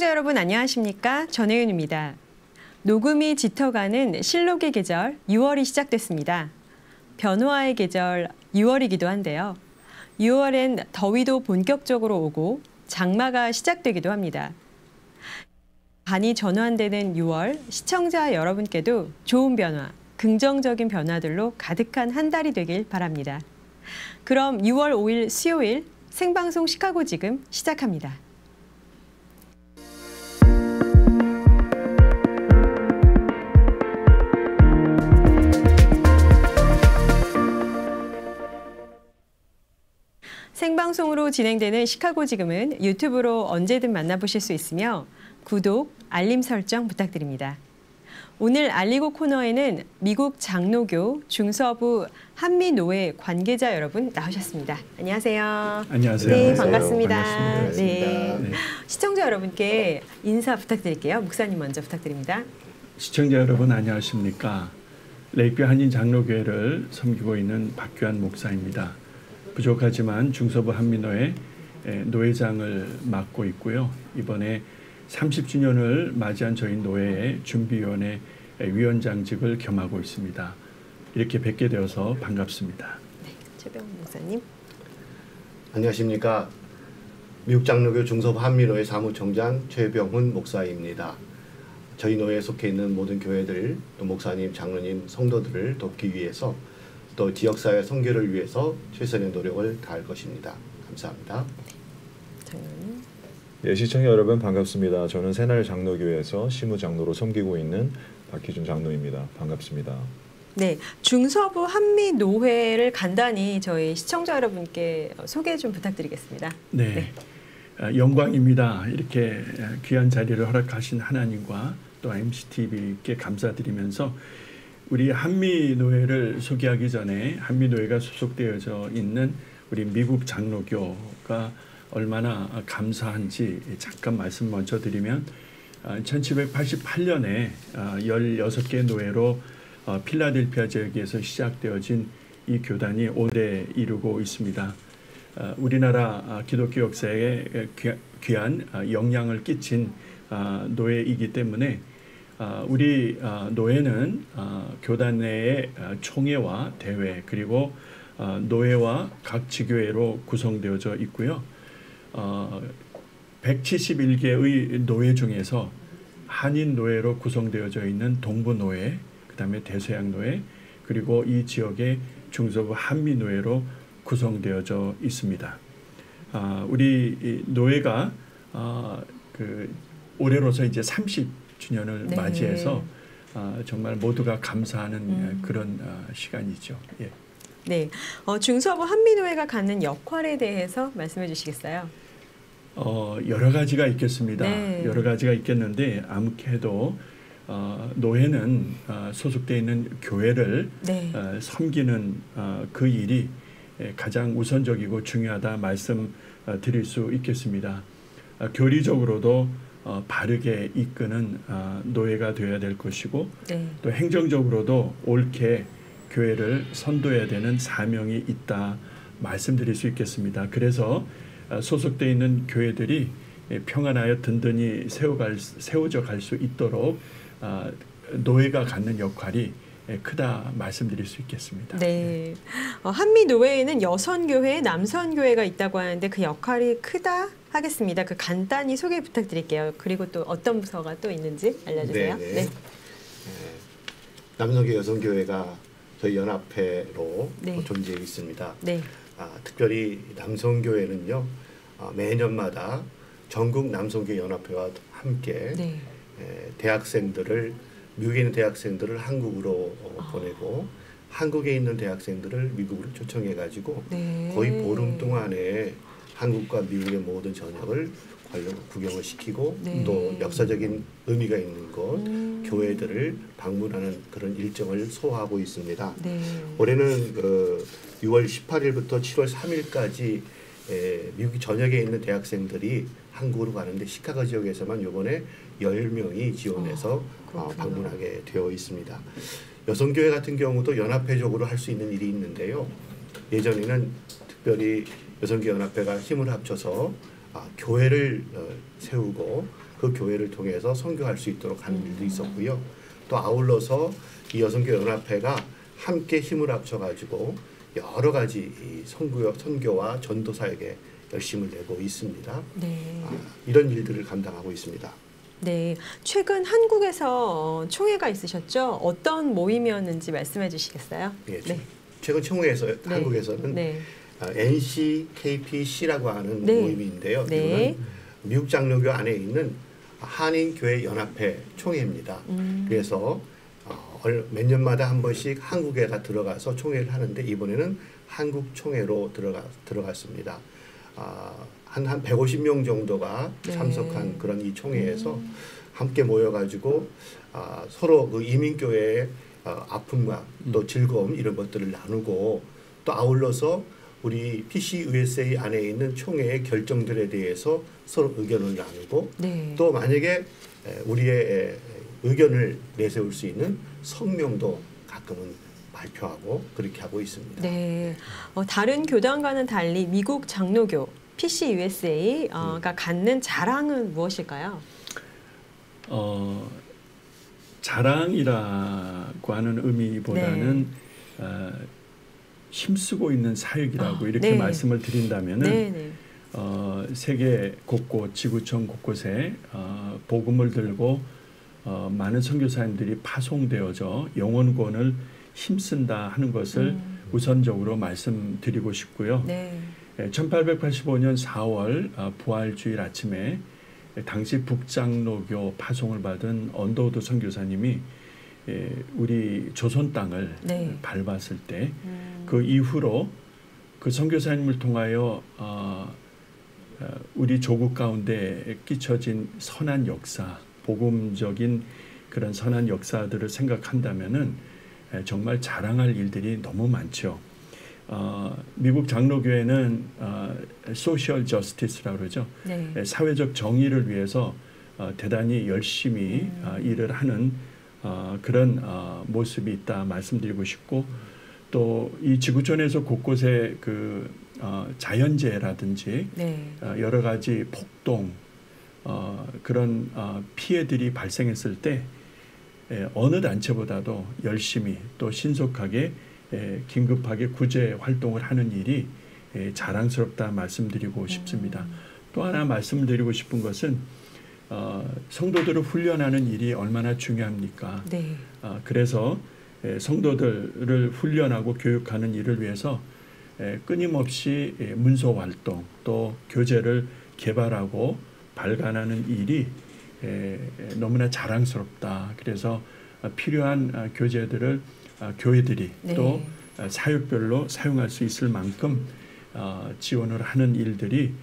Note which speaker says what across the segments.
Speaker 1: 시청자 여러분 안녕하십니까? 전혜윤입니다. 녹음이 짙어가는 실록의 계절 6월이 시작됐습니다. 변화의 계절 6월이기도 한데요. 6월엔 더위도 본격적으로 오고 장마가 시작되기도 합니다. 간이 전환되는 6월, 시청자 여러분께도 좋은 변화, 긍정적인 변화들로 가득한 한 달이 되길 바랍니다. 그럼 6월 5일 수요일 생방송 시카고 지금 시작합니다. 생방송으로 진행되는 시카고 지금은 유튜브로 언제든 만나보실 수 있으며 구독, 알림 설정 부탁드립니다. 오늘 알리고 코너에는 미국 장로교 중서부 한미노회 관계자 여러분 나오셨습니다. 안녕하세요.
Speaker 2: 안녕하세요.
Speaker 1: 네, 반갑습니다.
Speaker 2: 반갑습니다.
Speaker 1: 네. 시청자 여러분께 인사 부탁드릴게요. 목사님 먼저 부탁드립니다.
Speaker 2: 시청자 여러분 안녕하십니까? 레이크 한인 장로교회를 섬기고 있는 박규환 목사입니다. 부족하지만 중서부 한미노회 노회장을 맡고 있고요. 이번에 30주년을 맞이한 저희 노회의 준비위원회 위원장직을 겸하고 있습니다. 이렇게 뵙게 되어서 반갑습니다.
Speaker 1: 네, 최병훈 목사님.
Speaker 3: 안녕하십니까? 미국 장로교 중서부 한미노회 사무총장 최병훈 목사입니다. 저희 노회에 속해 있는 모든 교회들, 또 목사님, 장로님, 성도들을 돕기 위해서 또 지역사회 선교를 위해서 최선의 노력을 다할 것입니다. 감사합니다.
Speaker 1: 장로님.
Speaker 4: 예, 시청자 여러분 반갑습니다. 저는 새날 장로교회에서 시무장로로 섬기고 있는 박희준 장로입니다. 반갑습니다.
Speaker 1: 네, 중서부 한미노회를 간단히 저희 시청자 여러분께 소개 좀 부탁드리겠습니다.
Speaker 2: 네. 영광입니다. 이렇게 귀한 자리를 허락하신 하나님과 또 MCTV께 감사드리면서 우리 한미노회를 소개하기 전에 한미노회가 소속되어져 있는 우리 미국 장로교가 얼마나 감사한지 잠깐 말씀 먼저 드리면 1788년에 16개 노회로 필라델피아 지역에서 시작되어진 이 교단이 오래 이루고 있습니다. 우리나라 기독교 역사에 귀한 영향을 끼친 노회이기 때문에 우리 노회는 교단 내의 총회와 대회 그리고 노회와 각 지교회로 구성되어져 있고요. 171개의 노회 중에서 한인 노회로 구성되어져 있는 동부 노회, 그다음에 대서양 노회, 그리고 이 지역의 중서부 한미 노회로 구성되어져 있습니다. 우리 노회가 올해로서 이제 30주년을
Speaker 1: 네.
Speaker 2: 맞이해서 정말 모두가 감사하는 그런 시간이죠. 예.
Speaker 1: 네, 중서부 한미노회가 갖는 역할에 대해서 말씀해 주시겠어요?
Speaker 2: 여러 가지가 있겠습니다.
Speaker 1: 네.
Speaker 2: 여러 가지가 있겠는데 아무래도 노회는 소속되어 있는 교회를
Speaker 1: 네.
Speaker 2: 섬기는 그 일이 가장 우선적이고 중요하다 말씀드릴 수 있겠습니다. 교리적으로도 바르게 이끄는 노회가 되어야 될 것이고
Speaker 1: 네.
Speaker 2: 또 행정적으로도 옳게 교회를 선도해야 되는 사명이 있다 말씀드릴 수 있겠습니다. 그래서 소속되어 있는 교회들이 평안하여 든든히 세워져 갈 수 있도록 노회가 갖는 역할이 크다 말씀드릴 수 있겠습니다.
Speaker 1: 네. 한미노회에는 여선교회, 남선교회가 있다고 하는데 그 역할이 크다 하겠습니다. 그 간단히 소개 부탁드릴게요. 그리고 또 어떤 부서가 또 있는지 알려주세요.
Speaker 3: 네. 남성교 여성교회가 저희 연합회로
Speaker 1: 네.
Speaker 3: 존재해 있습니다.
Speaker 1: 네.
Speaker 3: 특별히 남성교회는요 매년마다 전국 남성교 연합회와 함께
Speaker 1: 네.
Speaker 3: 대학생들을 미국에 있는 대학생들을 한국으로 보내고 한국에 있는 대학생들을 미국으로 초청해 가지고
Speaker 1: 네.
Speaker 3: 거의 보름 동안에 한국과 미국의 모든 전역을 구경을 시키고
Speaker 1: 네.
Speaker 3: 또 역사적인 의미가 있는 곳 교회들을 방문하는 그런 일정을 소화하고 있습니다.
Speaker 1: 네.
Speaker 3: 올해는 6월 18일부터 7월 3일까지 미국 전역에 있는 대학생들이 한국으로 가는데 시카고 지역에서만 이번에 10명이 지원해서 방문하게 되어 있습니다. 여성교회 같은 경우도 연합회적으로 할 수 있는 일이 있는데요. 예전에는 특별히 여성교회 연합회가 힘을 합쳐서 교회를 세우고 그 교회를 통해서 선교할 수 있도록 하는 일도 있었고요. 또 아울러서 이 여성교 연합회가 함께 힘을 합쳐가지고 여러 가지 이 선교와 전도 사역에 열심을 내고 있습니다.
Speaker 1: 네.
Speaker 3: 이런 일들을 감당하고 있습니다.
Speaker 1: 네, 최근 한국에서 총회가 있으셨죠? 어떤 모임이었는지 말씀해 주시겠어요?
Speaker 3: 예,
Speaker 1: 네.
Speaker 3: 최근 총회에서 한국에서는
Speaker 1: 네.
Speaker 3: NCKPC라고 하는
Speaker 1: 네.
Speaker 3: 모임인데요.
Speaker 1: 네.
Speaker 3: 이거는 미국 장로교 안에 있는 한인교회 연합회 총회입니다. 그래서 몇 년마다 한 번씩 한국에가 들어가서 총회를 하는데 이번에는 한국 총회로 들어갔습니다. 한 150명 정도가
Speaker 1: 네.
Speaker 3: 참석한 그런 이 총회에서 함께 모여가지고 서로 그 이민교회의 아픔과 또 즐거움 이런 것들을 나누고 또 아울러서 우리 PC USA 안에 있는 총회의 결정들에 대해서 서로 의견을 나누고
Speaker 1: 네.
Speaker 3: 또 만약에 우리의 의견을 내세울 수 있는 성명도 가끔은 발표하고 그렇게 하고 있습니다.
Speaker 1: 네. 다른 교단과는 달리 미국 장로교 PC USA가 갖는 자랑은 무엇일까요?
Speaker 2: 자랑이라고 하는 의미보다는 힘쓰고 있는 사역이라고 이렇게
Speaker 1: 네.
Speaker 2: 말씀을 드린다면은
Speaker 1: 네.
Speaker 2: 세계 곳곳 지구촌 곳곳에 복음을 들고 많은 선교사님들이 파송되어져 영혼권을 힘쓴다 하는 것을 우선적으로 말씀드리고 싶고요.
Speaker 1: 네.
Speaker 2: 1885년 4월 부활주일 아침에 당시 북장로교 파송을 받은 언더우드 선교사님이 우리 조선 땅을
Speaker 1: 네.
Speaker 2: 밟았을 때 그 이후로 그 선교사님을 통하여 우리 조국 가운데 끼쳐진 선한 역사, 복음적인 그런 선한 역사들을 생각한다면은 정말 자랑할 일들이 너무 많죠. 미국 장로교회는 소셜 저스티스라고 그러죠.
Speaker 1: 네.
Speaker 2: 사회적 정의를 위해서 대단히 열심히 일을 하는 그런 모습이 있다 말씀드리고 싶고 또 이 지구촌에서 곳곳에 그 자연재해라든지
Speaker 1: 네.
Speaker 2: 여러 가지 폭동 그런 피해들이 발생했을 때 어느 단체보다도 열심히 또 신속하게 긴급하게 구제 활동을 하는 일이 자랑스럽다 말씀드리고 싶습니다. 또 하나 말씀드리고 싶은 것은 성도들을 훈련하는 일이 얼마나 중요합니까?
Speaker 1: 네.
Speaker 2: 그래서 성도들을 훈련하고 교육하는 일을 위해서 끊임없이 문서 활동 또 교재를 개발하고 발간하는 일이 너무나 자랑스럽다. 그래서 필요한 교재들을 교회들이
Speaker 1: 네.
Speaker 2: 또 사역별로 사용할 수 있을 만큼 지원을 하는 일들이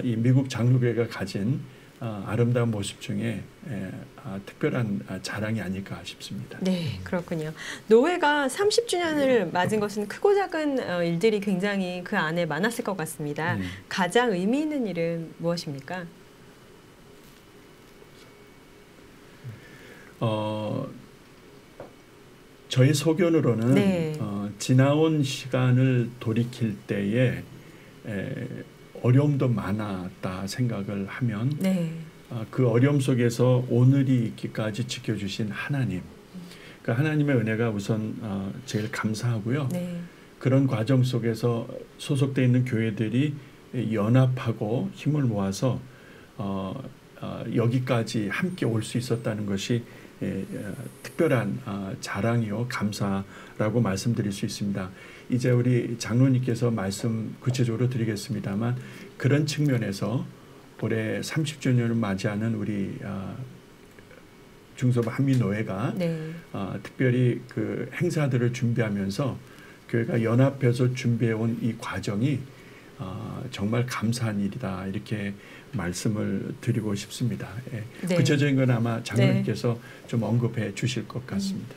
Speaker 2: 이 미국 장로교회가 가진 아름다운 모습 중에 특별한 자랑이 아닐까 싶습니다.
Speaker 1: 네, 그렇군요. 노회가 30주년을 맞은 것은 크고 작은 일들이 굉장히 그 안에 많았을 것 같습니다. 가장 의미 있는 일은 무엇입니까?
Speaker 2: 저희 소견으로는
Speaker 1: 네.
Speaker 2: 지나온 시간을 돌이킬 때에 어려움도 많았다 생각을 하면
Speaker 1: 네.
Speaker 2: 그 어려움 속에서 오늘이 있기까지 지켜주신 하나님, 그 하나님의 은혜가 우선 제일 감사하고요.
Speaker 1: 네.
Speaker 2: 그런 과정 속에서 소속돼 있는 교회들이 연합하고 힘을 모아서 여기까지 함께 올 수 있었다는 것이 특별한 자랑이요 감사라고 말씀드릴 수 있습니다. 이제 우리 장로님께서 말씀 구체적으로 드리겠습니다만 그런 측면에서 올해 30주년을 맞이하는 우리 중서부 한민노회가
Speaker 1: 네.
Speaker 2: 특별히 그 행사들을 준비하면서 교회가 연합해서 준비해온 이 과정이 정말 감사한 일이다 이렇게 말씀을 드리고 싶습니다.
Speaker 1: 네.
Speaker 2: 구체적인 건 아마 장로님께서 좀 언급해 주실 것 같습니다.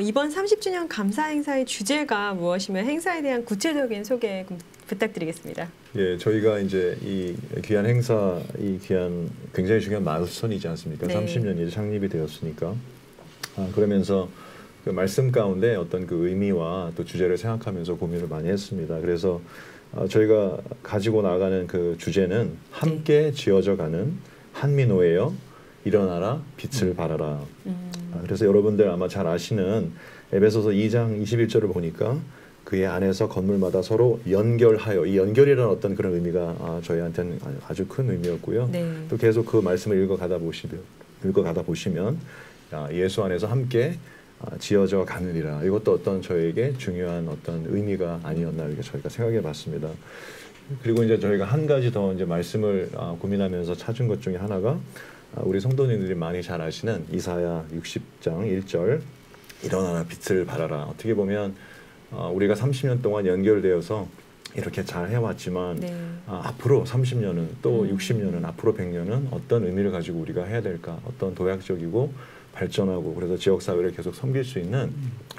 Speaker 1: 이번 30주년 감사 행사의 주제가 무엇이며 행사에 대한 구체적인 소개 부탁드리겠습니다.
Speaker 4: 예, 저희가 이제 이 귀한 행사, 이 귀한 굉장히 중요한 마일스톤이지 않습니까?
Speaker 1: 네.
Speaker 4: 30년이 이제 창립이 되었으니까 그러면서 그 말씀 가운데 어떤 그 의미와 또 주제를 생각하면서 고민을 많이 했습니다. 그래서 저희가 가지고 나가는 그 주제는 함께 지어져가는 한민노회여 일어나라 빛을 발하라. 그래서 여러분들 아마 잘 아시는 에베소서 2장 21절을 보니까 그의 안에서 건물마다 서로 연결하여, 이 연결이라는 어떤 그런 의미가 저희한테는 아주 큰 의미였고요.
Speaker 1: 네.
Speaker 4: 또 계속 그 말씀을 읽어가다 보시면 예수 안에서 함께 지어져 가느니라. 이것도 어떤 저에게 중요한 어떤 의미가 아니었나 이렇게 저희가 생각해봤습니다. 그리고 이제 저희가 한 가지 더 이제 말씀을 고민하면서 찾은 것 중에 하나가 우리 성도님들이 많이 잘 아시는 이사야 60장 1절 일어나라 빛을 발하라. 어떻게 보면 우리가 30년 동안 연결되어서 이렇게 잘 해왔지만
Speaker 1: 네.
Speaker 4: 앞으로 30년은 또 60년은 앞으로 100년은 어떤 의미를 가지고 우리가 해야 될까? 어떤 도약적이고 발전하고 그래서 지역사회를 계속 섬길 수 있는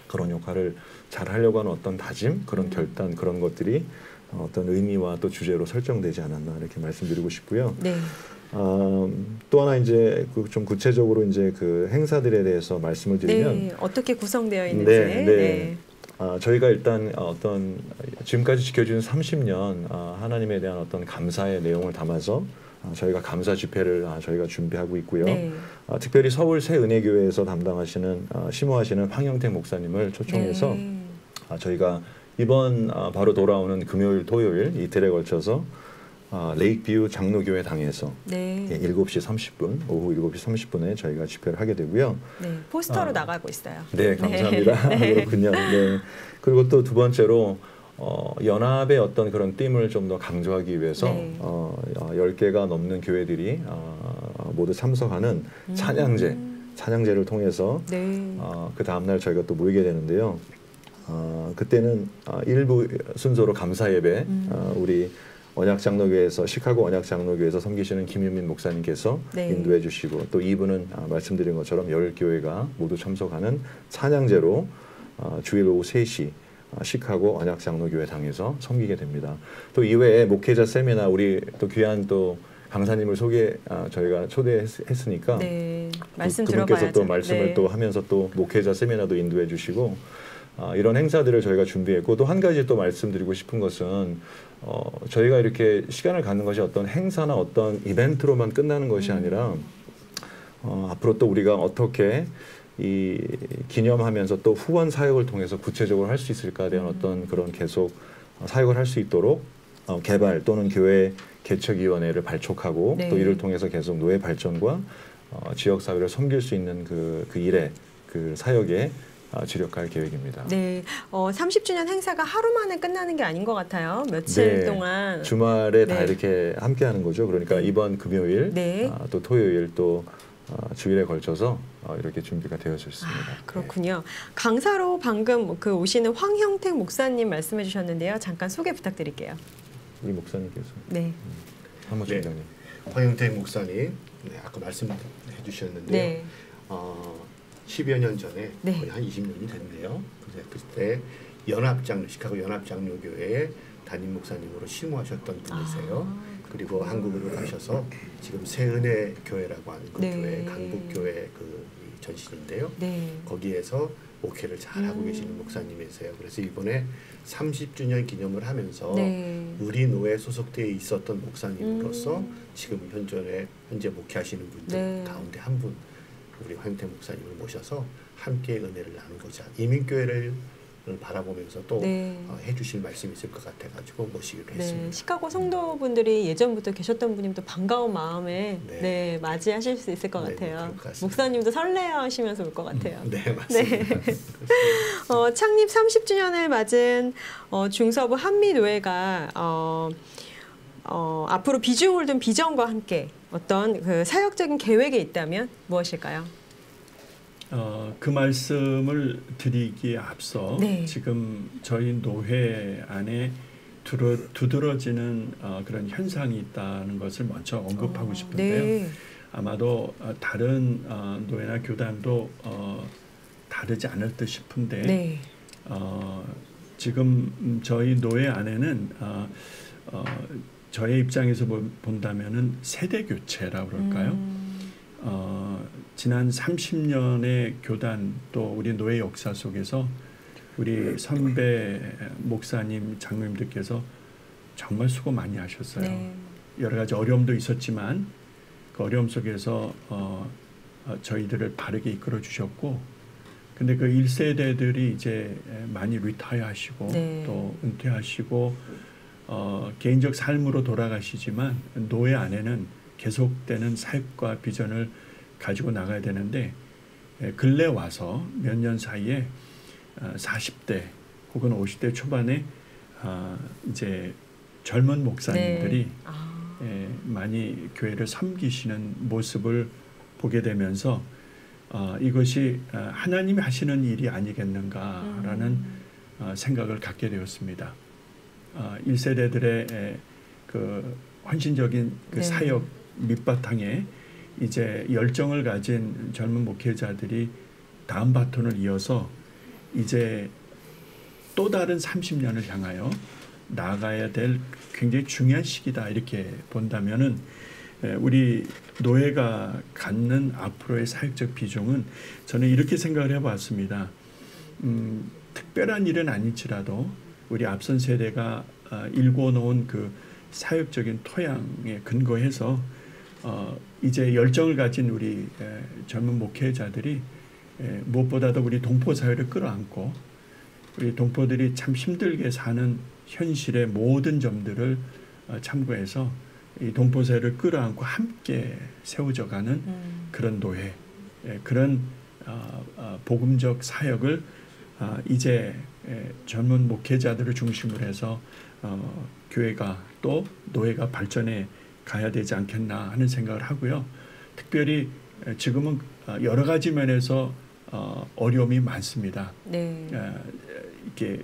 Speaker 4: 그런 역할을 잘 하려고 하는 어떤 다짐, 그런 결단, 그런 것들이 어떤 의미와 또 주제로 설정되지 않았나 이렇게 말씀드리고 싶고요.
Speaker 1: 네.
Speaker 4: 또 하나 이제 좀 구체적으로 이제 그 행사들에 대해서 말씀을 드리면
Speaker 1: 네. 어떻게 구성되어 있는지.
Speaker 4: 네. 저희가 일단 어떤 지금까지 지켜준 30년 하나님에 대한 어떤 감사의 내용을 담아서 저희가 감사 집회를 저희가 준비하고 있고요.
Speaker 1: 네.
Speaker 4: 특별히 서울 새은혜교회에서 담당하시는 심호하시는 황영택 목사님을 초청해서
Speaker 1: 네.
Speaker 4: 저희가 이번 바로 돌아오는 금요일, 토요일 이틀에 걸쳐서 레이크뷰 장로교회 당에서
Speaker 1: 네.
Speaker 4: 7시 30분, 오후 7시 30분에 저희가 집회를 하게 되고요.
Speaker 1: 네. 포스터로 나가고 있어요.
Speaker 4: 네, 감사합니다.
Speaker 1: 네.
Speaker 4: 그렇군요. 네. 그리고 또 두 번째로 연합의 어떤 그런 띠을 좀 더 강조하기 위해서
Speaker 1: 네.
Speaker 4: 10개가 넘는 교회들이 모두 참석하는 찬양제를 통해서
Speaker 1: 네.
Speaker 4: 그 다음날 저희가 또 모이게 되는데요. 그때는 일부 순서로 감사 예배 우리 언약장로교회에서 시카고 언약장로교회에서 섬기시는 김윤민 목사님께서
Speaker 1: 네.
Speaker 4: 인도해 주시고 또 2부는 말씀드린 것처럼 10교회가 모두 참석하는 찬양제로 주일 오후 3시 시카고 언약장로교회 당에서 섬기게 됩니다. 또 이외에 목회자 세미나 우리 또 귀한 또 강사님을 저희가 초대했으니까
Speaker 1: 네. 말씀
Speaker 4: 그분께서
Speaker 1: 들어봐야죠.
Speaker 4: 또 말씀을
Speaker 1: 네.
Speaker 4: 또 하면서 또 목회자 세미나도 인도해 주시고 이런 행사들을 저희가 준비했고 또 한 가지 또 말씀드리고 싶은 것은 저희가 이렇게 시간을 갖는 것이 어떤 행사나 어떤 이벤트로만 끝나는 것이 아니라 앞으로 또 우리가 어떻게 이 기념하면서 또 후원 사역을 통해서 구체적으로 할 수 있을까에 대한 어떤 그런 계속 사역을 할 수 있도록 개발 또는 교회 개척위원회를 발족하고
Speaker 1: 네.
Speaker 4: 또 이를 통해서 계속 노예 발전과 지역 사회를 섬길 수 있는 그 일에 그 사역에 주력할 계획입니다.
Speaker 1: 네, 30주년 행사가 하루 만에 끝나는 게 아닌 것 같아요. 며칠
Speaker 4: 네.
Speaker 1: 동안
Speaker 4: 주말에 다
Speaker 1: 네.
Speaker 4: 이렇게 함께하는 거죠. 그러니까 이번 금요일,
Speaker 1: 네.
Speaker 4: 또 토요일 또 주일에 걸쳐서 이렇게 준비가 되어져 있습니다.
Speaker 1: 그렇군요. 강사로 방금 그 오시는 황형택 목사님 말씀해 주셨는데요. 잠깐 소개 부탁드릴게요.
Speaker 4: 이 목사님께서
Speaker 1: 네.
Speaker 4: 한번
Speaker 3: 네.
Speaker 4: 중장님.
Speaker 3: 황영택 목사님, 아까 말씀해 주셨는데요.
Speaker 1: 네.
Speaker 3: 10여 년 전에
Speaker 1: 네.
Speaker 3: 거의 한 20년이 됐네요. 그때 시카고 연합장로교회의 담임 목사님으로 심호하셨던 분이세요. 그리고 한국으로 가셔서 지금 새은혜 교회라고 하는 그
Speaker 1: 네.
Speaker 3: 교회, 강북교회 그 전신인데요.
Speaker 1: 네.
Speaker 3: 거기에서 목회를 잘하고 계시는 목사님이세요. 그래서 이번에 30주년 기념을 하면서
Speaker 1: 네.
Speaker 3: 우리 노에 소속되어 있었던 목사님으로서 지금 현재 목회하시는 분들
Speaker 1: 네.
Speaker 3: 가운데 한 분 우리 황영택 목사님을 모셔서 함께 은혜를 나누고자 이민교회를 바라보면서 또
Speaker 1: 네.
Speaker 3: 해주실 말씀이 있을 것 같아가지고 모시기로
Speaker 1: 네,
Speaker 3: 했습니다.
Speaker 1: 시카고 성도분들이 예전부터 계셨던 분이면 또 반가운 마음에
Speaker 3: 네.
Speaker 1: 네, 맞이하실 수 있을 것
Speaker 3: 네,
Speaker 1: 같아요.
Speaker 3: 그럴 것 같습니다.
Speaker 1: 목사님도 설레하시면서 올 것 같아요.
Speaker 3: 네, 맞습니다.
Speaker 1: 창립 30주년을 맞은 중서부 한미노회가 앞으로 비중을 둔 비전과 함께 어떤 그 사역적인 계획이 있다면 무엇일까요?
Speaker 2: 그 말씀을 드리기에 앞서
Speaker 1: 네.
Speaker 2: 지금 저희 노회 안에 두드러지는 그런 현상이 있다는 것을 먼저 언급하고 싶은데요.
Speaker 1: 네.
Speaker 2: 아마도 다른 노회나 교단도 다르지 않을 듯 싶은데
Speaker 1: 네.
Speaker 2: 지금 저희 노회 안에는 저의 입장에서 본다면은 세대 교체라고 그럴까요? 지난 30년의 교단 또 우리 노예 역사 속에서 우리 선배 목사님, 장로님들께서 정말 수고 많이 하셨어요.
Speaker 1: 네.
Speaker 2: 여러 가지 어려움도 있었지만 그 어려움 속에서 저희들을 바르게 이끌어 주셨고, 근데 그 1세대들이 이제 많이 리타이어하시고
Speaker 1: 네.
Speaker 2: 또 은퇴하시고 개인적 삶으로 돌아가시지만 노예 안에는 계속되는 사역과 비전을 가지고 나가야 되는데, 근래 와서 몇 년 사이에 40대 혹은 50대 초반에 이제 젊은 목사님들이
Speaker 1: 네.
Speaker 2: 많이 교회를 섬기시는 모습을 보게 되면서 이것이 하나님이 하시는 일이 아니겠는가라는 생각을 갖게 되었습니다. 1세대들의 그 헌신적인 그
Speaker 1: 네.
Speaker 2: 사역 밑바탕에 이제 열정을 가진 젊은 목회자들이 다음 바톤을 이어서 이제 또 다른 30년을 향하여 나아가야 될 굉장히 중요한 시기다, 이렇게 본다면은 우리 노예가 갖는 앞으로의 사역적 비중은 저는 이렇게 생각을 해봤습니다. 특별한 일은 아닐지라도 우리 앞선 세대가 일궈놓은 그 사역적인 토양에 근거해서 이제 열정을 가진 우리 젊은 목회자들이 무엇보다도 우리 동포 사회를 끌어안고 우리 동포들이 참 힘들게 사는 현실의 모든 점들을 참고해서 이 동포 사회를 끌어안고 함께 세워져가는 그런 노예, 그런 복음적 사역을 이제 젊은 목회자들을 중심으로 해서 교회가 또 노예가 발전해 가야 되지 않겠나 하는 생각을 하고요. 특별히 지금은 여러 가지 면에서 어려움이 많습니다.
Speaker 1: 네.
Speaker 2: 이게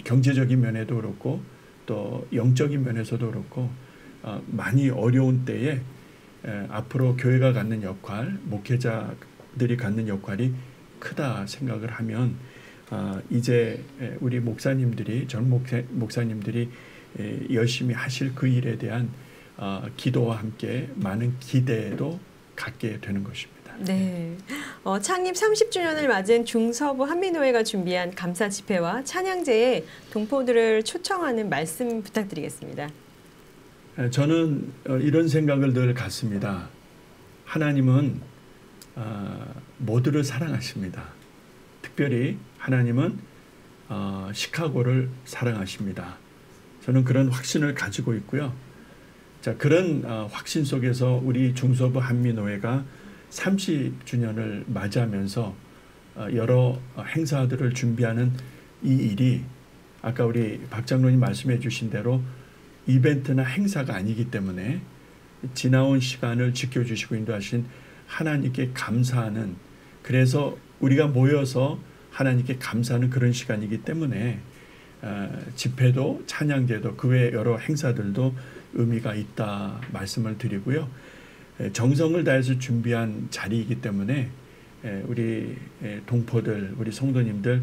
Speaker 2: 경제적인 면에도 그렇고 또 영적인 면에서도 그렇고 많이 어려운 때에 앞으로 교회가 갖는 역할, 목회자들이 갖는 역할이 크다 생각을 하면 이제 우리 목사님들이 젊은 목사님들이 열심히 하실 그 일에 대한 기도와 함께 많은 기대도 갖게 되는 것입니다.
Speaker 1: 네. 창립 30주년을 맞은 중서부 한미노회가 준비한 감사 집회와 찬양제에 동포들을 초청하는 말씀 부탁드리겠습니다.
Speaker 2: 저는 이런 생각을 늘 갖습니다. 하나님은 모두를 사랑하십니다. 특별히 하나님은 시카고를 사랑하십니다. 저는 그런 확신을 가지고 있고요. 자, 그런 확신 속에서 우리 중서부 한미노회가 30주년을 맞이하면서 여러 행사들을 준비하는 이 일이 아까 우리 박 장로님 말씀해 주신 대로 이벤트나 행사가 아니기 때문에 지나온 시간을 지켜주시고 인도하신 하나님께 감사하는, 그래서 우리가 모여서 하나님께 감사하는 그런 시간이기 때문에 집회도 찬양제도 그 외 여러 행사들도 의미가 있다 말씀을 드리고요. 정성을 다해서 준비한 자리이기 때문에 우리 동포들, 우리 성도님들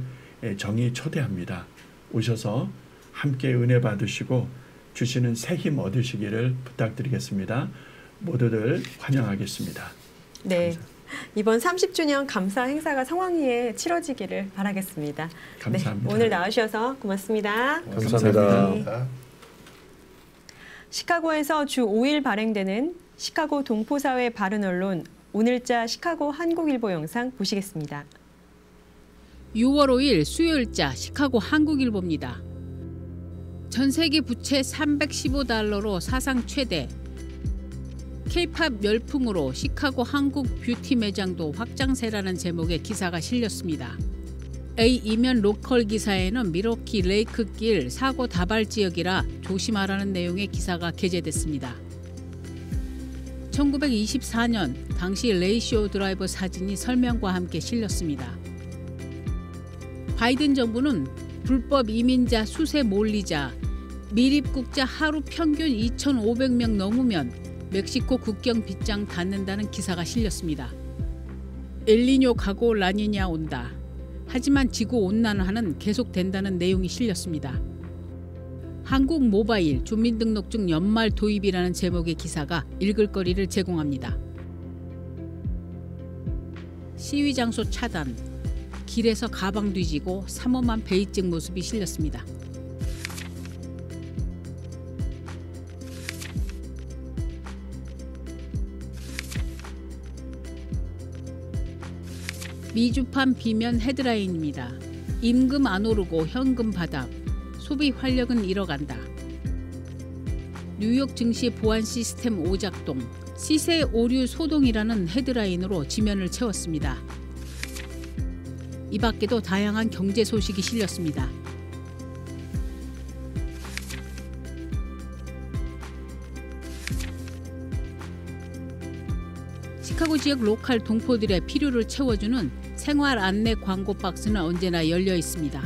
Speaker 2: 정이 초대합니다. 오셔서 함께 은혜 받으시고 주시는 새 힘 얻으시기를 부탁드리겠습니다. 모두들 환영하겠습니다.
Speaker 1: 네.
Speaker 2: 감사합니다.
Speaker 1: 이번 30주년 감사 행사가 성황리에 치러지기를 바라겠습니다.
Speaker 2: 감사합니다.
Speaker 1: 네, 오늘 나와주셔서 고맙습니다.
Speaker 4: 감사합니다.
Speaker 1: 시카고에서 주 5일 발행되는 시카고 동포사회 바른 언론 오늘자 시카고 한국일보 영상 보시겠습니다.
Speaker 5: 6월 5일 수요일자 시카고 한국일보입니다. 전 세계 부채 315달러로 사상 최대, K-팝 열풍으로 시카고 한국 뷰티 매장도 확장세라는 제목의 기사가 실렸습니다. A 이면 로컬 기사에는 미러키 레이크길 사고 다발 지역이라 조심하라는 내용의 기사가 게재됐습니다. 1924년 당시 레이시오 드라이버 사진이 설명과 함께 실렸습니다. 바이든 정부는 불법 이민자 수세 몰리자, 미입국자 하루 평균 2,500명 넘으면 멕시코 국경 빗장 닫는다는 기사가 실렸습니다. 엘니뇨 가고 라니냐 온다. 하지만 지구온난화는 계속된다는 내용이 실렸습니다. 한국 모바일 주민등록증 연말 도입이라는 제목의 기사가 읽을 거리를 제공합니다. 시위 장소 차단, 길에서 가방 뒤지고 삼엄한 베이징 모습이 실렸습니다. 미주판 비면 헤드라인입니다. 임금 안 오르고 현금 바닥, 소비 활력은 잃어간다. 뉴욕 증시 보안 시스템 오작동, 시세 오류 소동이라는 헤드라인으로 지면을 채웠습니다. 이 밖에도 다양한 경제 소식이 실렸습니다. 시카고 지역 로컬 동포들의 필요를 채워주는 생활 안내 광고 박스는 언제나 열려 있습니다.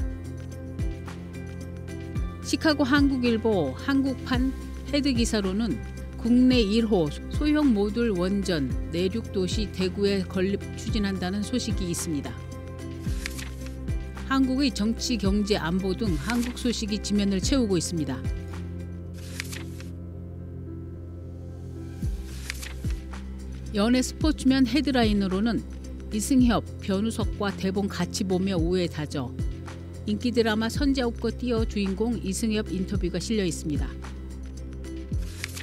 Speaker 5: 시카고 한국일보 한국판 헤드 기사로는 국내 1호 소형 모듈 원전 내륙도시 대구에 건립 추진한다는 소식이 있습니다. 한국의 정치, 경제, 안보 등 한국 소식이 지면을 채우고 있습니다. 연예 스포츠면 헤드라인으로는 이승엽, 변우석과 대본 같이 보며 우에 다져 인기 드라마 선제업고 띄어 주인공 이승엽 인터뷰가 실려 있습니다.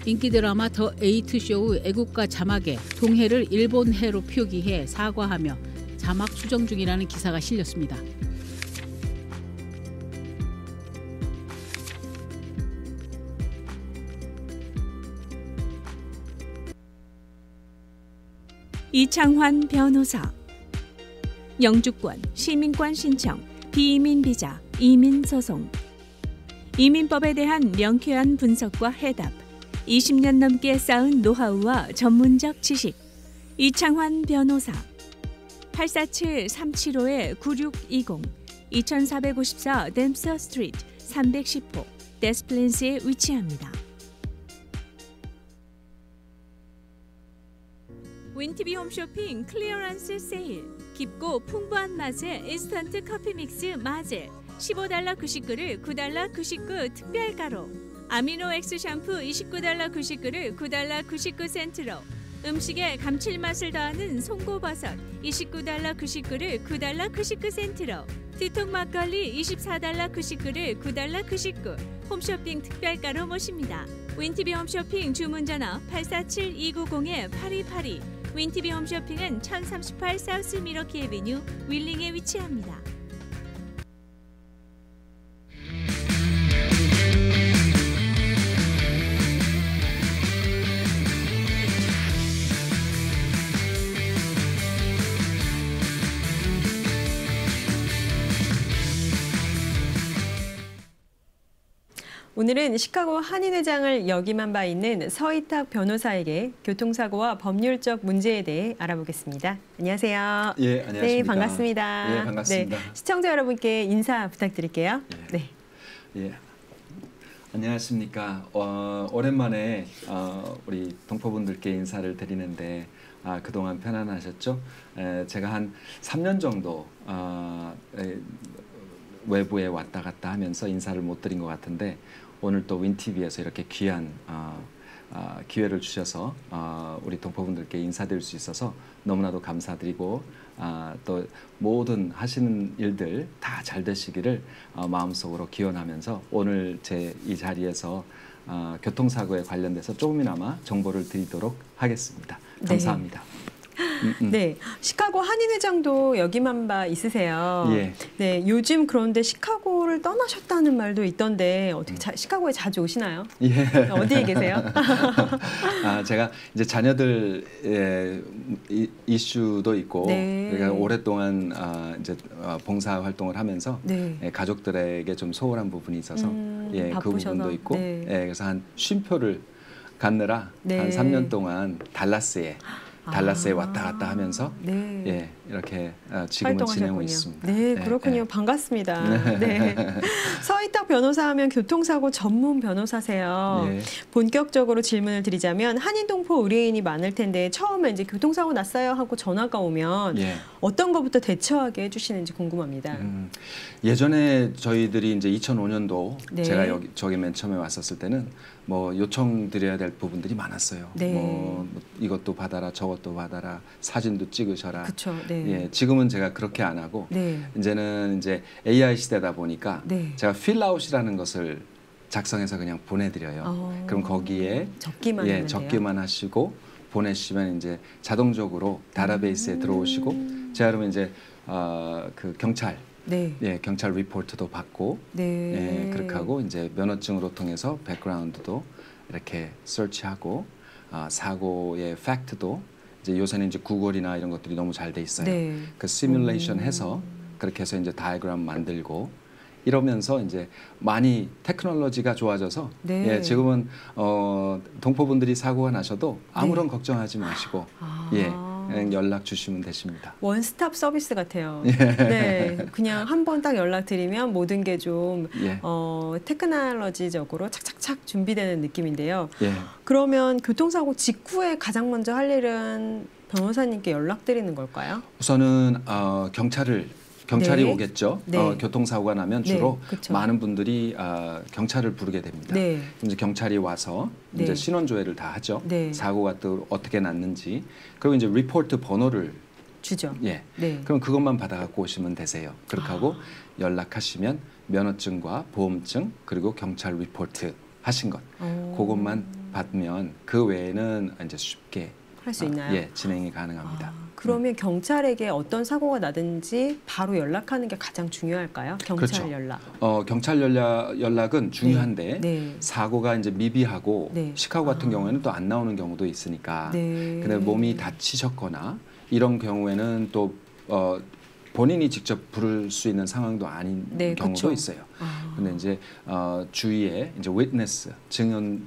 Speaker 5: 인기 드라마 더 에이트 쇼의 애국가 자막에 동해를 일본해로 표기해 사과하며 자막 수정 중이라는 기사가 실렸습니다.
Speaker 6: 이창환 변호사. 영주권, 시민권 신청, 비이민 비자, 이민 소송. 이민법에 대한 명쾌한 분석과 해답. 20년 넘게 쌓은 노하우와 전문적 지식. 이창환 변호사. 847-375-9620 2454 댐서 스트리트 310호 데스플랜스에 위치합니다. 윈티비 홈쇼핑 클리어런스 세일. 깊고 풍부한 맛의 인스턴트 커피 믹스 마젤 15달러 99를 9달러 99 특별가로. 아미노 엑스 샴푸 29달러 99를 9달러 99센트로. 음식에 감칠맛을 더하는 송고버섯 29달러 99를 9달러 99센트로. 뒤통 막걸리 24달러 99를 9달러 99 홈쇼핑 특별가로 모십니다. 윈티비 홈쇼핑 주문전화 847-290-8282. 윈티비 홈쇼핑은 1038 사우스 미러키 애비뉴 윌링에 위치합니다.
Speaker 1: 오늘은 시카고 한인회장을 역임한 바 있는 서희탁 변호사에게 교통사고와 법률적 문제에 대해 알아보겠습니다. 안녕하세요.
Speaker 7: 예, 안녕하십니까.
Speaker 1: 네, 반갑습니다.
Speaker 7: 예, 반갑습니다.
Speaker 1: 네, 시청자 여러분께 인사 부탁드릴게요.
Speaker 7: 예.
Speaker 1: 네.
Speaker 7: 예, 안녕하십니까. 오랜만에 우리 동포분들께 인사를 드리는데 그동안 편안하셨죠? 제가 한 3년 정도 외부에 왔다 갔다 하면서 인사를 못 드린 것 같은데 오늘 또 윈TV에서 이렇게 귀한 기회를 주셔서 우리 동포분들께 인사드릴 수 있어서 너무나도 감사드리고 또 모든 하시는 일들 다 잘 되시기를 마음속으로 기원하면서 오늘 제 이 자리에서 교통사고에 관련돼서 조금이나마 정보를 드리도록 하겠습니다. 감사합니다.
Speaker 1: 네, 시카고 한인회장도 역임한 바 있으세요.
Speaker 7: 예.
Speaker 1: 네, 요즘 그런데 시카고를 떠나셨다는 말도 있던데 어떻게 시카고에 자주 오시나요?
Speaker 7: 예.
Speaker 1: 어디에 계세요?
Speaker 7: 제가 이제 자녀들의 이슈도 있고,
Speaker 1: 네.
Speaker 7: 그러니까 오랫동안 이제 봉사 활동을 하면서
Speaker 1: 네.
Speaker 7: 가족들에게 좀 소홀한 부분이 있어서 그
Speaker 1: 바쁘셔서.
Speaker 7: 부분도 있고,
Speaker 1: 네.
Speaker 7: 그래서 한 쉼표를 갖느라
Speaker 1: 네.
Speaker 7: 한 3년 동안 달라스에 왔다 갔다 하면서
Speaker 1: 네.
Speaker 7: 이렇게 지금은 지내고 있습니다.
Speaker 1: 네, 그렇군요. 반갑습니다. 네. 서희탁 변호사하면 교통사고 전문 변호사세요.
Speaker 7: 예.
Speaker 1: 본격적으로 질문을 드리자면 한인동포 의뢰인이 많을 텐데 처음에 이제 교통사고 났어요 하고 전화가 오면
Speaker 7: 예.
Speaker 1: 어떤 것부터 대처하게 해주시는지 궁금합니다.
Speaker 7: 예전에 저희들이 이제 2005년도
Speaker 1: 네.
Speaker 7: 제가 저기 맨 처음에 왔었을 때는 뭐 요청드려야 될 부분들이 많았어요.
Speaker 1: 네.
Speaker 7: 뭐 이것도 받아라, 저것도 받아라, 사진도 찍으셔라.
Speaker 1: 그렇죠. 네.
Speaker 7: 예, 지금은 제가 그렇게 안 하고
Speaker 1: 네.
Speaker 7: 이제는 이제 AI 시대다 보니까
Speaker 1: 네.
Speaker 7: 제가 필아웃이라는 것을 작성해서 그냥 보내드려요. 그럼 거기에
Speaker 1: 적기만 하면 돼요?
Speaker 7: 적기만 하시고 보내시면 이제 자동적으로 다타베이스에 들어오시고 제가 그러면 이제 그 경찰
Speaker 1: 네.
Speaker 7: 예, 경찰 리포트도 받고
Speaker 1: 네.
Speaker 7: 예, 그렇게 하고 이제 면허증으로 통해서 백그라운드도 이렇게 서치하고 사고의 팩트도 이제 요새는 이제 구글이나 이런 것들이 너무 잘 돼 있어요.
Speaker 1: 네.
Speaker 7: 그 시뮬레이션 해서 그렇게 해서 이제 다이어그램 만들고 이러면서 이제 많이 테크놀로지가 좋아져서
Speaker 1: 네.
Speaker 7: 예, 지금은 동포분들이 사고가 나셔도 아무런
Speaker 1: 네.
Speaker 7: 걱정하지 마시고
Speaker 1: 아.
Speaker 7: 예, 그냥 연락 주시면 되십니다.
Speaker 1: 원스톱 서비스 같아요. 네, 그냥 한 번 딱 연락드리면 모든 게 좀
Speaker 7: 예.
Speaker 1: 테크놀로지적으로 착착착 준비되는 느낌인데요.
Speaker 7: 예.
Speaker 1: 그러면 교통사고 직후에 가장 먼저 할 일은 변호사님께 연락드리는 걸까요?
Speaker 7: 우선은 경찰이
Speaker 1: 네.
Speaker 7: 오겠죠.
Speaker 1: 네.
Speaker 7: 교통사고가 나면 주로
Speaker 1: 네, 그쵸.
Speaker 7: 많은 분들이 경찰을 부르게 됩니다.
Speaker 1: 네.
Speaker 7: 이제 경찰이 와서
Speaker 1: 네.
Speaker 7: 이제 신원 조회를 다 하죠.
Speaker 1: 네.
Speaker 7: 사고가 또 어떻게 났는지. 그리고 이제 리포트 번호를
Speaker 1: 주죠.
Speaker 7: 예.
Speaker 1: 네.
Speaker 7: 그럼 그것만 받아갖고 오시면 되세요. 그렇게 하고 연락하시면 면허증과 보험증 그리고 경찰 리포트 하신 것 그것만 받으면 그 외에는 이제 쉽게
Speaker 1: 할 수 있나요?
Speaker 7: 예, 진행이 가능합니다.
Speaker 1: 그러면 경찰에게 어떤 사고가 나든지 바로 연락하는 게 가장 중요할까요? 경찰
Speaker 7: 그렇죠.
Speaker 1: 연락.
Speaker 7: 경찰 연락은 중요한데
Speaker 1: 네.
Speaker 7: 사고가 이제 미비하고
Speaker 1: 네.
Speaker 7: 시카고 같은 경우에는 또 안 나오는 경우도 있으니까.
Speaker 1: 네.
Speaker 7: 근데 몸이 다치셨거나 이런 경우에는 또 본인이 직접 부를 수 있는 상황도 아닌
Speaker 1: 네,
Speaker 7: 경우도
Speaker 1: 그쵸.
Speaker 7: 있어요. 근데 이제 주위에 이제 witness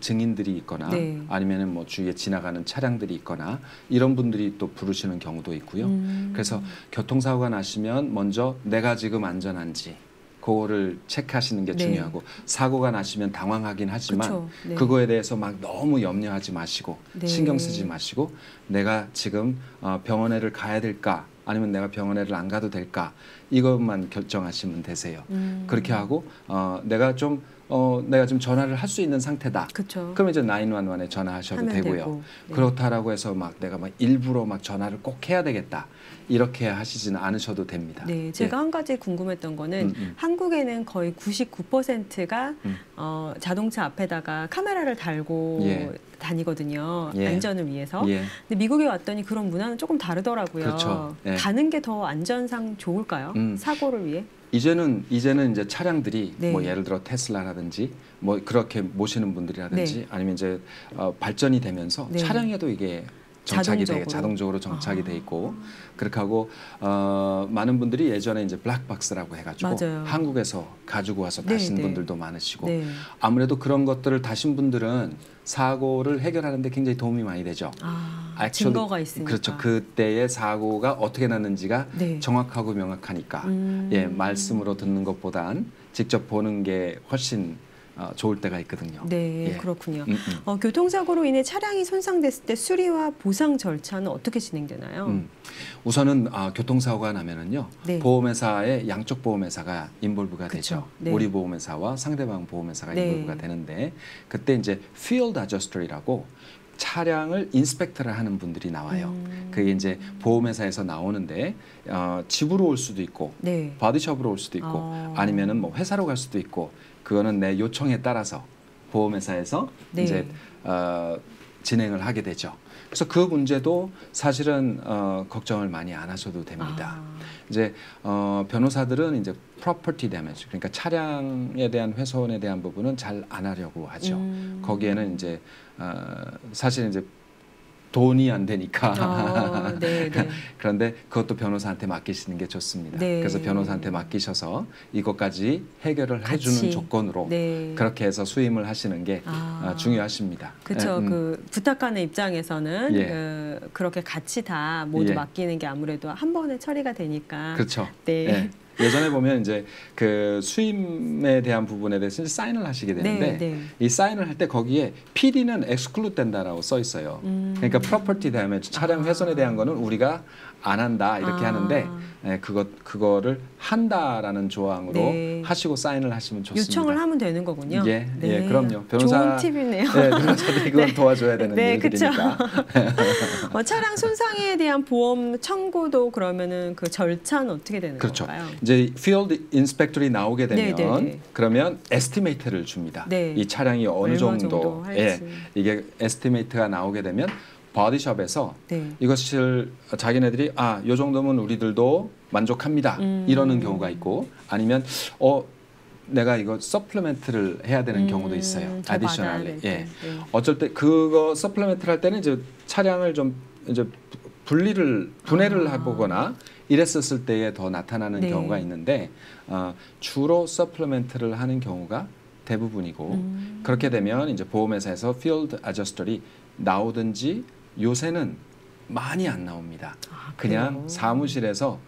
Speaker 7: 증인들이 있거나
Speaker 1: 네.
Speaker 7: 아니면은 뭐 주위에 지나가는 차량들이 있거나 이런 분들이 또 부르시는 경우도 있고요. 그래서 교통사고가 나시면 먼저 내가 지금 안전한지 그거를 체크하시는 게
Speaker 1: 네.
Speaker 7: 중요하고 사고가 나시면 당황하긴 하지만
Speaker 1: 그쵸. 네.
Speaker 7: 그거에 대해서 막 너무 염려하지 마시고
Speaker 1: 네.
Speaker 7: 신경 쓰지 마시고 내가 지금 병원에를 가야 될까 아니면 내가 병원에를 안 가도 될까 이것만 결정하시면 되세요. 그렇게 하고 내가 좀 전화를 할 수 있는 상태다.
Speaker 1: 그렇죠.
Speaker 7: 그럼 이제 911에 전화하셔도
Speaker 1: 하면
Speaker 7: 되고요.
Speaker 1: 되고. 네.
Speaker 7: 그렇다라고 해서 막 내가 막 일부러 막 전화를 꼭 해야 되겠다. 이렇게 하시지는 않으셔도 됩니다.
Speaker 1: 네, 제가 한 가지 궁금했던 거는 한국에는 거의 99%가 자동차 앞에다가 카메라를 달고
Speaker 7: 예.
Speaker 1: 다니거든요.
Speaker 7: 예.
Speaker 1: 안전을 위해서.
Speaker 7: 예.
Speaker 1: 근데 미국에 왔더니 그런 문화는 조금 다르더라고요.
Speaker 7: 그렇죠. 예.
Speaker 1: 다는 게 더 안전상 좋을까요? 사고를 위해?
Speaker 7: 이제는 이제 차량들이
Speaker 1: 네.
Speaker 7: 뭐 예를 들어 테슬라라든지 뭐 그렇게 모시는 분들이라든지
Speaker 1: 네.
Speaker 7: 아니면 이제 발전이 되면서
Speaker 1: 네.
Speaker 7: 차량에도 이게 자동적으로 정착이 돼 있고 그렇게 하고 많은 분들이 예전에 이제 블랙박스라고 해가지고
Speaker 1: 맞아요.
Speaker 7: 한국에서 가지고 와서
Speaker 1: 네,
Speaker 7: 다신
Speaker 1: 네.
Speaker 7: 분들도 많으시고
Speaker 1: 네.
Speaker 7: 아무래도 그런 것들을 다신 분들은 사고를 해결하는데 굉장히 도움이 많이 되죠.
Speaker 1: 증거가 있으니까.
Speaker 7: 그렇죠. 그때의 사고가 어떻게 났는지가
Speaker 1: 네.
Speaker 7: 정확하고 명확하니까 예, 말씀으로 듣는 것보단 직접 보는 게 훨씬 좋을 때가 있거든요.
Speaker 1: 네,
Speaker 7: 예.
Speaker 1: 그렇군요. 교통사고로 인해 차량이 손상됐을 때 수리와 보상 절차는 어떻게 진행되나요?
Speaker 7: 우선은 교통사고가 나면은요.
Speaker 1: 네.
Speaker 7: 보험회사의 양쪽 보험회사가 인볼브가
Speaker 1: 그쵸.
Speaker 7: 되죠.
Speaker 1: 네.
Speaker 7: 우리 보험회사와 상대방 보험회사가
Speaker 1: 네.
Speaker 7: 인볼브가 되는데 그때 이제 field adjuster이라고 차량을 인스펙터를 하는 분들이 나와요. 그게 이제 보험회사에서 나오는데 집으로 올 수도 있고
Speaker 1: 네.
Speaker 7: 바디숍으로 올 수도 있고 아니면은 뭐 회사로 갈 수도 있고 그거는 내 요청에 따라서 보험회사에서
Speaker 1: 네.
Speaker 7: 이제 진행을 하게 되죠. 그래서 그 문제도 사실은 걱정을 많이 안 하셔도 됩니다. 이제 변호사들은 이제 property damage 그러니까 차량에 대한 훼손에 대한 부분은 잘 안 하려고 하죠. 거기에는 이제 사실 이제 돈이 안 되니까
Speaker 1: 네, 네.
Speaker 7: 그런데 그것도 변호사한테 맡기시는 게 좋습니다.
Speaker 1: 네.
Speaker 7: 그래서 변호사한테 맡기셔서 이것까지 해결을 해주는
Speaker 1: 같이.
Speaker 7: 조건으로
Speaker 1: 네.
Speaker 7: 그렇게 해서 수임을 하시는 게 중요하십니다.
Speaker 1: 그렇죠.
Speaker 7: 예,
Speaker 1: 그 부탁하는 입장에서는
Speaker 7: 예.
Speaker 1: 그렇게 같이 다 모두
Speaker 7: 예.
Speaker 1: 맡기는 게 아무래도 한 번에 처리가 되니까.
Speaker 7: 그렇죠.
Speaker 1: 네.
Speaker 7: 예. 예전에 보면 이제 그 수임에 대한 부분에 대해서 이제 사인을 하시게 되는데
Speaker 1: 네, 네.
Speaker 7: 이 사인을 할 때 거기에 PD는 exclude 된다라고 써 있어요. 그러니까 property damage 차량 훼손에 대한 거는 우리가 안 한다 이렇게 하는데 예, 그거를 한다라는 조항으로
Speaker 1: 네.
Speaker 7: 하시고 사인을 하시면 좋습니다.
Speaker 1: 요청을 하면 되는 거군요.
Speaker 7: 예,
Speaker 1: 네.
Speaker 7: 예, 그럼요. 변호사
Speaker 1: 좋은 팁이네요.
Speaker 7: 예, 변호사들이 그건 도와줘야 되는
Speaker 1: 네,
Speaker 7: 일들이니까.
Speaker 1: 차량 손상에 대한 보험 청구도 그러면은 그 절차는 어떻게 되는
Speaker 7: 그렇죠.
Speaker 1: 건가요?
Speaker 7: 이제 field inspector이 나오게 되면
Speaker 1: 네, 네, 네.
Speaker 7: 그러면 에스티메이트를 줍니다.
Speaker 1: 네.
Speaker 7: 이 차량이 어느
Speaker 1: 얼마
Speaker 7: 정도
Speaker 1: 정도 할지.
Speaker 7: 예, 이게 에스티메이트가 나오게 되면 바디숍에서
Speaker 1: 네.
Speaker 7: 이것을 자기네들이 요 정도면 우리들도 만족합니다. 이러는 경우가 있고 아니면 내가 이거 서플리멘트를 해야 되는 경우도 있어요. 아디셔널리. 예. 어쩔 때 그거 서플리멘트를 할 때는 이제 차량을 좀 이제 분해를 해보거나 이랬었을 때에 더 나타나는
Speaker 1: 네.
Speaker 7: 경우가 있는데 주로 서플리멘트를 하는 경우가 대부분이고 그렇게 되면 이제 보험회사에서 필드 어저스터리 나오든지 요새는 많이 안 나옵니다. 그냥
Speaker 1: 그래요?
Speaker 7: 사무실에서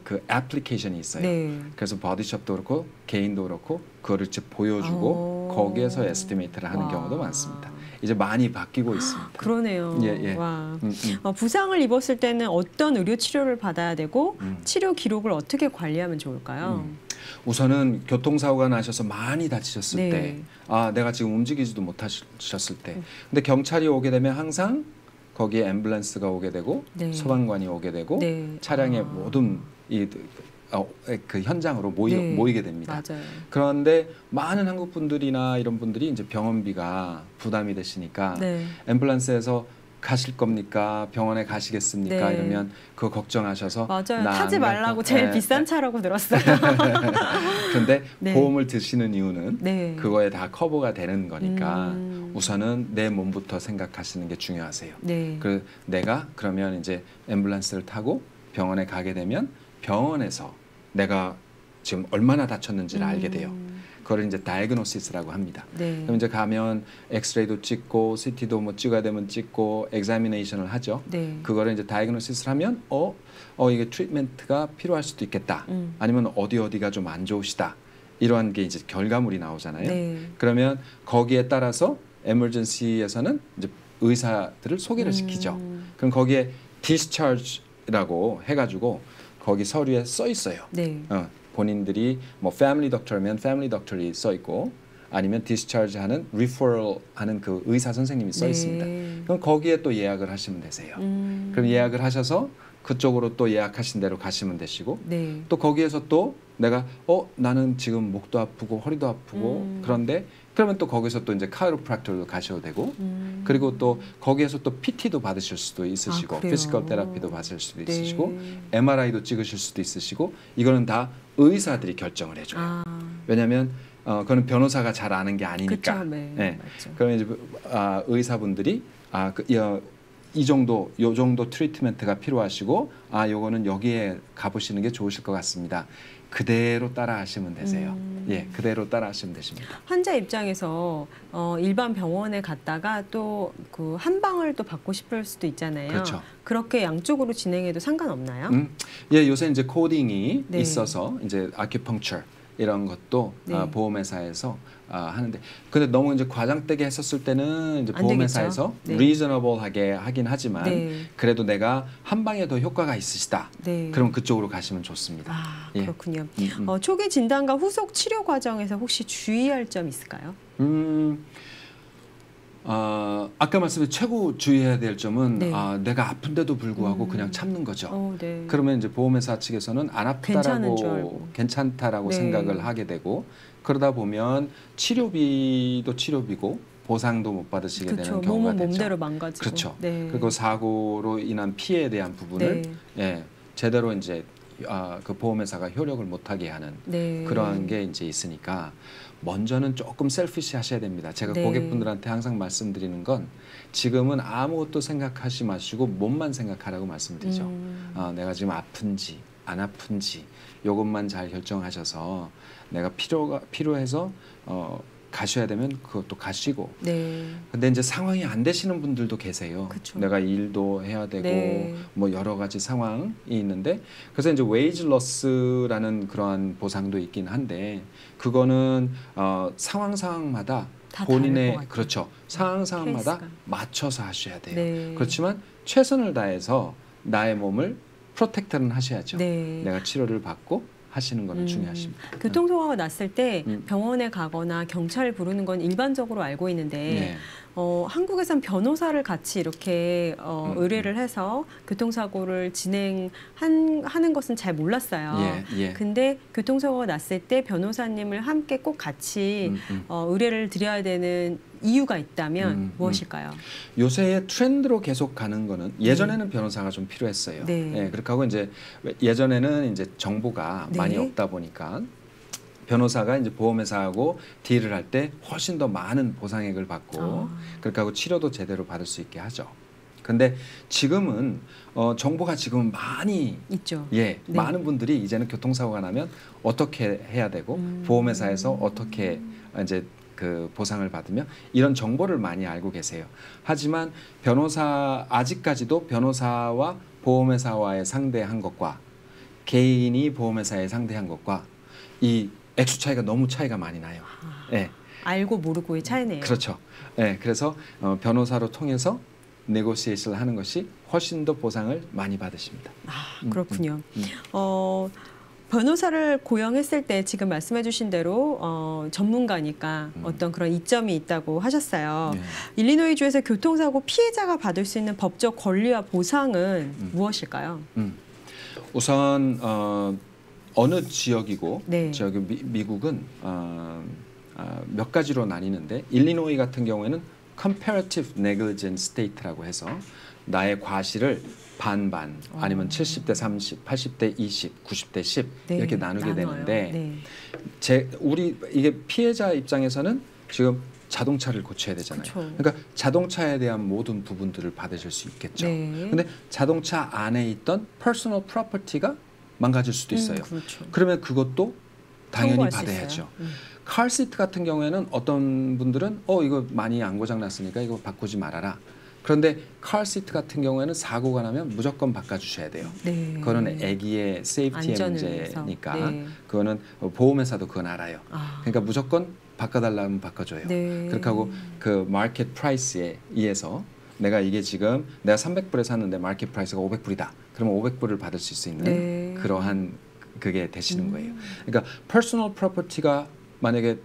Speaker 7: 그 애플리케이션이 있어요.
Speaker 1: 네.
Speaker 7: 그래서 바디숍도 그렇고 개인도 그렇고 그거를 이제 보여주고 거기에서 에스티메이트를 하는
Speaker 1: 와.
Speaker 7: 경우도 많습니다. 이제 많이 바뀌고 있습니다.
Speaker 1: 그러네요.
Speaker 7: 예.
Speaker 1: 와. 부상을 입었을 때는 어떤 의료 치료를 받아야 되고 치료 기록을 어떻게 관리하면 좋을까요?
Speaker 7: 우선은 교통사고가 나셔서 많이 다치셨을
Speaker 1: 네.
Speaker 7: 때, 내가 지금 움직이지도 못하셨을 때, 근데 경찰이 오게 되면 항상 거기에 앰뷸런스가 오게 되고
Speaker 1: 네.
Speaker 7: 소방관이 오게 되고
Speaker 1: 네.
Speaker 7: 차량의 모든 그 현장으로
Speaker 1: 네.
Speaker 7: 모이게 됩니다.
Speaker 1: 맞아요.
Speaker 7: 그런데 많은 한국 분들이나 이런 분들이 이제 병원비가 부담이 되시니까
Speaker 1: 네.
Speaker 7: 앰뷸런스에서 가실 겁니까? 병원에 가시겠습니까?
Speaker 1: 네.
Speaker 7: 이러면 그거 걱정하셔서
Speaker 1: 맞아요.
Speaker 7: 나
Speaker 1: 타지
Speaker 7: 안
Speaker 1: 말라고
Speaker 7: 갈
Speaker 1: 제일
Speaker 7: 거-
Speaker 1: 비싼 차라고 들었어요.
Speaker 7: 그런데
Speaker 1: 네.
Speaker 7: 보험을 드시는 이유는
Speaker 1: 네.
Speaker 7: 그거에 다 커버가 되는 거니까
Speaker 1: 음.
Speaker 7: 우선은 내 몸부터 생각하시는 게 중요하세요.
Speaker 1: 네.
Speaker 7: 그 내가 그러면 이제 앰뷸런스를 타고 병원에 가게 되면 병원에서 내가 지금 얼마나 다쳤는지를 알게 돼요. 그걸 이제 다이그노시스라고 합니다.
Speaker 1: 네.
Speaker 7: 그럼 이제 가면 엑스레이도 찍고 CT도 뭐 찍어야 되면 찍고 엑자미네이션을 하죠.
Speaker 1: 네.
Speaker 7: 그거를 이제 다이그노시스를 하면 이게 트리트먼트가 필요할 수도 있겠다.
Speaker 1: 음.
Speaker 7: 아니면 어디가 좀 안 좋으시다. 이러한 게 이제 결과물이 나오잖아요.
Speaker 1: 네.
Speaker 7: 그러면 거기에 따라서 에머전시에서는 이제 의사들을 소개를 시키죠. 그럼 거기에 discharge라고 해가지고 거기 서류에 써 있어요.
Speaker 1: 네.
Speaker 7: 본인들이 뭐 패밀리 덕터면 패밀리 덕터리 써 있고 아니면 디스차지 하는 리퍼럴 하는 그 의사 선생님이 써
Speaker 1: 네.
Speaker 7: 있습니다. 그럼 거기에 또 예약을 하시면 되세요.
Speaker 1: 음.
Speaker 7: 그럼 예약을 하셔서 그쪽으로 또 예약하신 대로 가시면 되시고
Speaker 1: 네.
Speaker 7: 또 거기에서 또 내가 나는 지금 목도 아프고 허리도 아프고 그런데 그러면 또 거기서 또 이제 카이로프락터로 가셔도 되고 그리고 또 거기에서 또 PT도 받으실 수도 있으시고
Speaker 1: 그래요?
Speaker 7: 피지컬 테라피도 받을 수도
Speaker 1: 네.
Speaker 7: 있으시고 MRI도 찍으실 수도 있으시고 이거는 다 의사들이 결정을 해줘요. 왜냐하면 그거는 변호사가 잘 아는 게 아니니까.
Speaker 1: 그쵸, 네. 맞죠.
Speaker 7: 그러면 이제 의사분들이 요 정도 트리트먼트가 필요하시고 요거는 여기에 가보시는 게 좋으실 것 같습니다. 그대로 따라 하시면 되세요. 예, 그대로 따라 하시면 되십니다.
Speaker 1: 환자 입장에서 일반 병원에 갔다가 또 그 한방을 또 받고 싶을 수도 있잖아요.
Speaker 7: 그렇죠.
Speaker 1: 그렇게 양쪽으로 진행해도 상관없나요?
Speaker 7: 예, 요새 이제 코딩이
Speaker 1: 네.
Speaker 7: 있어서 이제 아큐펑처 이런 것도
Speaker 1: 네.
Speaker 7: 보험회사에서 하는데 근데 너무 이제 과장되게 했었을 때는 이제
Speaker 1: 안
Speaker 7: 보험회사에서
Speaker 1: 되겠죠. 네.
Speaker 7: reasonable하게 하긴 하지만
Speaker 1: 네.
Speaker 7: 그래도 내가 한 방에 더 효과가 있으시다.
Speaker 1: 네.
Speaker 7: 그럼 그쪽으로 가시면 좋습니다. 예.
Speaker 1: 그렇군요. 초기 진단과 후속 치료 과정에서 혹시 주의할 점 있을까요?
Speaker 7: 아까 말씀드린 최고 주의해야 될 점은
Speaker 1: 네.
Speaker 7: 내가 아픈데도 불구하고 그냥 참는 거죠.
Speaker 1: 네.
Speaker 7: 그러면 이제 보험회사 측에서는 안
Speaker 1: 괜찮은 줄
Speaker 7: 아프다라고
Speaker 1: 알고.
Speaker 7: 괜찮다라고
Speaker 1: 네.
Speaker 7: 생각을 하게 되고 그러다 보면 치료비도 치료비고 보상도 못 받으시게
Speaker 1: 그렇죠.
Speaker 7: 되는 경우가
Speaker 1: 몸은
Speaker 7: 되죠.
Speaker 1: 몸대로 망가지고.
Speaker 7: 그렇죠.
Speaker 1: 네.
Speaker 7: 그리고 사고로 인한 피해에 대한 부분을
Speaker 1: 네.
Speaker 7: 제대로 이제 그 보험회사가 효력을 못하게 하는
Speaker 1: 네.
Speaker 7: 그러한 게 이제 있으니까 먼저는 조금 셀피시 하셔야 됩니다. 제가
Speaker 1: 네.
Speaker 7: 고객분들한테 항상 말씀드리는 건 지금은 아무것도 생각하지 마시고 몸만 생각하라고 말씀드리죠. 내가 지금 아픈지 안 아픈지 이것만 잘 결정하셔서 내가 필요해서 가셔야 되면 그것도 가시고.
Speaker 1: 네.
Speaker 7: 근데 이제 상황이 안 되시는 분들도 계세요.
Speaker 1: 그쵸.
Speaker 7: 내가 일도 해야 되고
Speaker 1: 네.
Speaker 7: 뭐 여러 가지 상황이 있는데 그래서 이제 웨이지 러스라는 그러한 보상도 있긴 한데 그거는 상황마다
Speaker 1: 다 다를
Speaker 7: 본인의
Speaker 1: 것 같아요.
Speaker 7: 그렇죠. 상황마다
Speaker 1: 케이스가.
Speaker 7: 맞춰서 하셔야 돼요.
Speaker 1: 네.
Speaker 7: 그렇지만 최선을 다해서 나의 몸을 프로텍트는 하셔야죠.
Speaker 1: 네.
Speaker 7: 내가 치료를 받고 하시는 거는 중요하십니다.
Speaker 1: 교통사고가 났을 때
Speaker 7: 음.
Speaker 1: 병원에 가거나 경찰을 부르는 건 일반적으로 알고 있는데
Speaker 7: 네.
Speaker 1: 한국에선 변호사를 같이 이렇게 의뢰를 해서 교통사고를 진행하는 것은 잘 몰랐어요.
Speaker 7: 예.
Speaker 1: 근데 교통사고가 났을 때 변호사님을 함께 꼭 같이 의뢰를 드려야 되는 이유가 있다면 무엇일까요?
Speaker 7: 요새의 트렌드로 계속 가는 거는 예전에는 변호사가 좀 필요했어요.
Speaker 1: 네.
Speaker 7: 예, 그렇게 하고 이제 예전에는 이제 정보가
Speaker 1: 네.
Speaker 7: 많이 없다 보니까 변호사가 이제 보험회사하고 딜을 할 때 훨씬 더 많은 보상액을 받고 그렇게 하고 치료도 제대로 받을 수 있게 하죠. 근데 지금은 정보가 지금 많이
Speaker 1: 있죠.
Speaker 7: 예,
Speaker 1: 네.
Speaker 7: 많은 분들이 이제는 교통사고가 나면 어떻게 해야 되고 보험회사에서 어떻게 이제 그 보상을 받으며 이런 정보를 많이 알고 계세요. 하지만 아직까지도 변호사와 보험회사와의 상대한 것과 개인이 보험회사에 상대한 것과 이 액수 차이가 너무 차이가 많이 나요. 예.
Speaker 1: 알고 모르고의 차이네요.
Speaker 7: 그렇죠. 예, 그래서 변호사로 통해서 네고시에이션을 하는 것이 훨씬 더 보상을 많이 받으십니다.
Speaker 1: 그렇군요. 변호사를 고용했을 때 지금 말씀해주신 대로 전문가니까 어떤 그런 이점이 있다고 하셨어요.
Speaker 7: 네.
Speaker 1: 일리노이주에서 교통사고 피해자가 받을 수 있는 법적 권리와 보상은 무엇일까요?
Speaker 7: 우선 어느 지역이고
Speaker 1: 네.
Speaker 7: 저기 미국은 몇 가지로 나뉘는데 일리노이 같은 경우에는 comparative negligence state라고 해서 나의 과실을 반반 아니면 70대 30, 80대 20, 90대 10
Speaker 1: 네,
Speaker 7: 이렇게 나누게
Speaker 1: 나눠요.
Speaker 7: 되는데
Speaker 1: 네.
Speaker 7: 우리 이게 피해자 입장에서는 지금 자동차를 고쳐야 되잖아요.
Speaker 1: 그쵸.
Speaker 7: 그러니까 자동차에 대한 모든 부분들을 받으실 수 있겠죠.
Speaker 1: 네.
Speaker 7: 근데 자동차 안에 있던 personal property가 망가질 수도 있어요.
Speaker 1: 그렇죠.
Speaker 7: 그러면 그것도 당연히
Speaker 1: 청구할 수
Speaker 7: 받아야죠.
Speaker 1: 있어요.
Speaker 7: 카시트 같은 경우에는 어떤 분들은 이거 많이 안 고장 났으니까 이거 바꾸지 말아라. 그런데 카시트 같은 경우에는 사고가 나면 무조건 바꿔주셔야 돼요.
Speaker 1: 네.
Speaker 7: 그거는 아기의 세이프티의
Speaker 1: 안전을
Speaker 7: 문제니까
Speaker 1: 위해서. 네.
Speaker 7: 그거는 보험회사도 그건 알아요. 그러니까 무조건 바꿔달라면 바꿔줘요.
Speaker 1: 네.
Speaker 7: 그렇게 하고 그 마켓 프라이스에 의해서 내가 이게 지금 내가 300불에 샀는데 마켓 프라이스가 500불이다. 그러면 500불을 받을 수 있는
Speaker 1: 네.
Speaker 7: 그러한 그게 되시는 거예요. 그러니까 퍼스널 프로퍼티가 만약에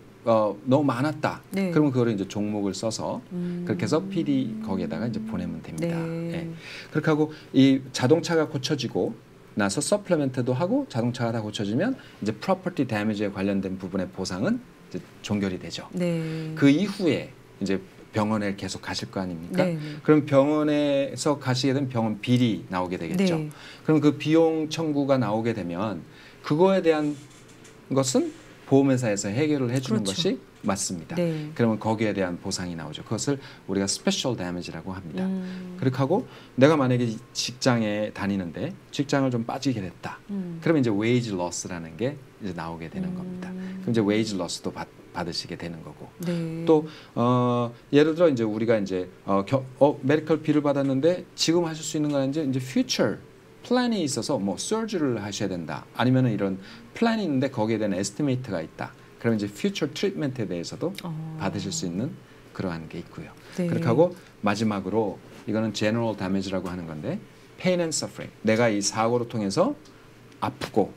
Speaker 7: 너무 많았다.
Speaker 1: 네.
Speaker 7: 그러면 그거를 이제 종목을 써서 그렇게 해서 PD 거기에다가 이제 보내면 됩니다.
Speaker 1: 네.
Speaker 7: 예. 그렇게 하고 이 자동차가 고쳐지고 나서 서플리멘트도 하고 자동차가 다 고쳐지면 이제 프로퍼티 데미지에 관련된 부분의 보상은 이제 종결이 되죠.
Speaker 1: 네.
Speaker 7: 그 이후에 이제 병원에 계속 가실 거 아닙니까?
Speaker 1: 네.
Speaker 7: 그럼 병원에서 가시게 되면 병원 비리 나오게 되겠죠.
Speaker 1: 네.
Speaker 7: 그럼 그 비용 청구가 나오게 되면 그거에 대한 것은 보험회사에서 해결을 해주는
Speaker 1: 그렇죠.
Speaker 7: 것이 맞습니다.
Speaker 1: 네.
Speaker 7: 그러면 거기에 대한 보상이 나오죠. 그것을 우리가 스페셜 데미지라고 합니다. 그렇게 하고 내가 만약에 직장에 다니는데 직장을 좀 빠지게 됐다. 그러면 이제 웨이지 로스라는 게 이제 나오게 되는 겁니다. 그럼 이제 웨이지 로스도 받으시게 되는 거고.
Speaker 1: 네.
Speaker 7: 또 예를 들어 이제 우리가 이제 메디컬 비를 받았는데 지금 하실 수 있는 건 이제 future 플랜이 있어서 뭐 surgery를 하셔야 된다. 아니면은 이런 플랜이 있는데 거기에 대한 에스티메이트가 있다. 그러면 이제 future 트리트먼트에 대해서도 받으실 수 있는 그러한 게 있고요.
Speaker 1: 네.
Speaker 7: 그렇게 하고 마지막으로 이거는 general damage라고 하는 건데 pain and suffering. 내가 이 사고를 통해서 아프고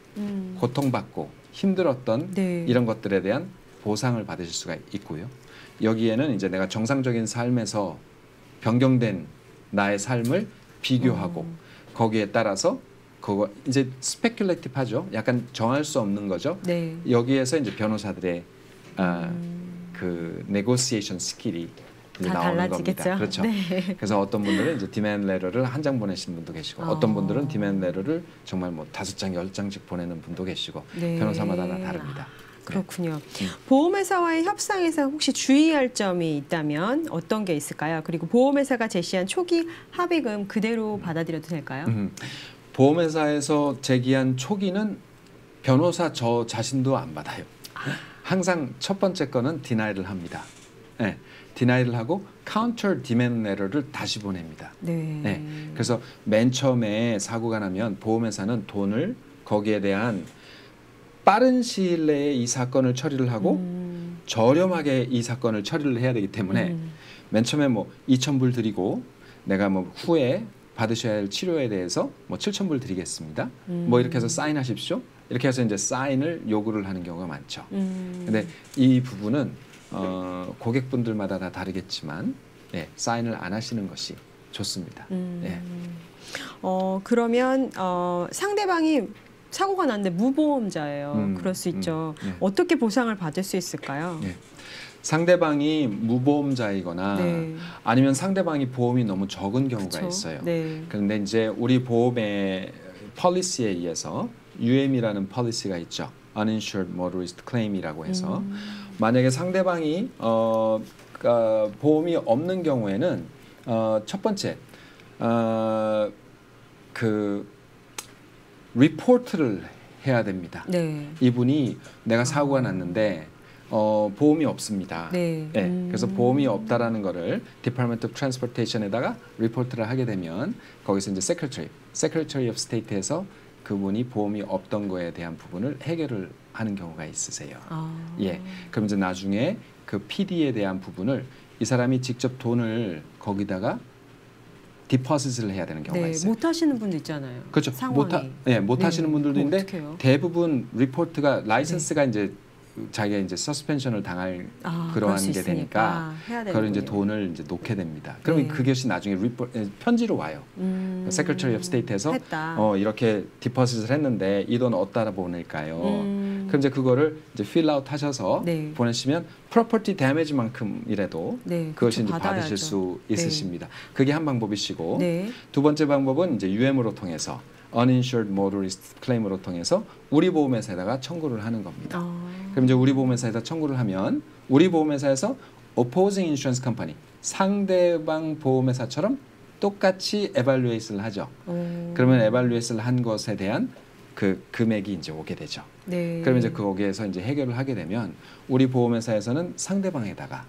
Speaker 7: 고통받고 힘들었던
Speaker 1: 네.
Speaker 7: 이런 것들에 대한 보상을 받으실 수가 있고요. 여기에는 이제 내가 정상적인 삶에서 변경된 나의 삶을 비교하고 거기에 따라서 그거 이제 스페큘레이티브 하죠. 약간 정할 수 없는 거죠.
Speaker 1: 네.
Speaker 7: 여기에서 이제 변호사들의 그 네고시에이션 스킬이 이제
Speaker 1: 다
Speaker 7: 나오는
Speaker 1: 달라지겠죠.
Speaker 7: 겁니다. 그렇죠.
Speaker 1: 네.
Speaker 7: 그래서 어떤 분들은 이제 디맨드 레터를 한 장 보내신 분도 계시고 어떤 분들은 디맨드 레터를 정말 뭐 5장, 10장씩 보내는 분도 계시고
Speaker 1: 네.
Speaker 7: 변호사마다 다 다릅니다.
Speaker 1: 그렇군요. 보험회사와의 협상에서 혹시 주의할 점이 있다면 어떤 게 있을까요? 그리고 보험회사가 제시한 초기 합의금 그대로 받아들여도 될까요?
Speaker 7: 보험회사에서 제기한 초기는 변호사 저 자신도 안 받아요. 항상 첫 번째 거는 디나이를 합니다. 네, 디나이를 하고 카운터 디맨드 레터를 다시 보냅니다.
Speaker 1: 네.
Speaker 7: 네, 그래서 맨 처음에 사고가 나면 보험회사는 돈을 거기에 대한 빠른 시일 내에 이 사건을 처리를 하고 저렴하게 이 사건을 처리를 해야 되기 때문에 맨 처음에 뭐 2,000불 드리고 내가 뭐 후에 받으셔야 할 치료에 대해서 뭐 7,000불 드리겠습니다. 뭐 이렇게 해서 사인하십시오. 이렇게 해서 이제 사인을 요구를 하는 경우가 많죠. 근데 이 부분은 고객분들마다 다 다르겠지만 사인을 안 하시는 것이 좋습니다. 예.
Speaker 1: 그러면 상대방이 사고가 났는데 무보험자예요. 그럴 수 있죠. 어떻게 보상을 받을 수 있을까요?
Speaker 7: 상대방이 무보험자이거나
Speaker 1: 네.
Speaker 7: 아니면 상대방이 보험이 너무 적은 경우가
Speaker 1: 그쵸?
Speaker 7: 있어요.
Speaker 1: 네.
Speaker 7: 그런데 이제 우리 보험의 폴리시에 의해서 UM이라는 폴리시가 있죠. Uninsured Motorist Claim이라고 해서 만약에 상대방이 보험이 없는 경우에는 첫 번째 그 리포트를 해야 됩니다.
Speaker 1: 네.
Speaker 7: 이분이 내가 사고가 났는데 보험이 없습니다.
Speaker 1: 네.
Speaker 7: 네, 그래서 보험이 없다라는 거를 Department of Transportation에다가 리포트를 하게 되면 거기서 이제 Secretary of State에서 그분이 보험이 없던 거에 대한 부분을 해결을 하는 경우가 있으세요. 예, 그럼 이제 나중에 그 PD에 대한 부분을 이 사람이 직접 돈을 거기다가 디포짓을 해야 되는 경우가
Speaker 1: 네.
Speaker 7: 있어요.
Speaker 1: 못 하시는 분도 있잖아요.
Speaker 7: 그렇죠.
Speaker 1: 상황이.
Speaker 7: 못 하시는 분들도
Speaker 1: 그럼
Speaker 7: 있는데
Speaker 1: 어떡해요?
Speaker 7: 대부분 리포트가 라이선스가 이제 자기가 이제 서스펜션을 당할
Speaker 1: 그럴
Speaker 7: 그러한
Speaker 1: 수
Speaker 7: 게
Speaker 1: 있으니까
Speaker 7: 되니까
Speaker 1: 해야
Speaker 7: 그걸 이제
Speaker 1: 되는군요.
Speaker 7: 돈을 이제 놓게 됩니다. 그러면
Speaker 1: 네.
Speaker 7: 그것이 나중에 편지로 와요. Secretary of State에서
Speaker 1: 했다.
Speaker 7: 이렇게 디포짓을 했는데 이 돈 어디다 보낼까요? 그럼 이제 그거를 이제 필아웃 하셔서
Speaker 1: 네.
Speaker 7: 보내시면 프로퍼티 데미지만큼이라도
Speaker 1: 네,
Speaker 7: 그것이
Speaker 1: 그쵸,
Speaker 7: 이제
Speaker 1: 받아야죠.
Speaker 7: 받으실 수
Speaker 1: 네.
Speaker 7: 있으십니다. 그게 한 방법이시고
Speaker 1: 네.
Speaker 7: 두 번째 방법은 이제 UM으로 통해서 Uninsured Motorist Claim으로 통해서 우리 보험회사에다가 청구를 하는 겁니다. 그럼 이제 우리 보험회사에다 청구를 하면 우리 보험회사에서 Opposing Insurance Company 상대방 보험회사처럼 똑같이 에발루에이션을 하죠. 그러면 에발루에이션을 한 것에 대한 그 금액이 이제 오게 되죠.
Speaker 1: 네.
Speaker 7: 그러면 이제 거기에서 이제 해결을 하게 되면 우리 보험회사에서는 상대방에다가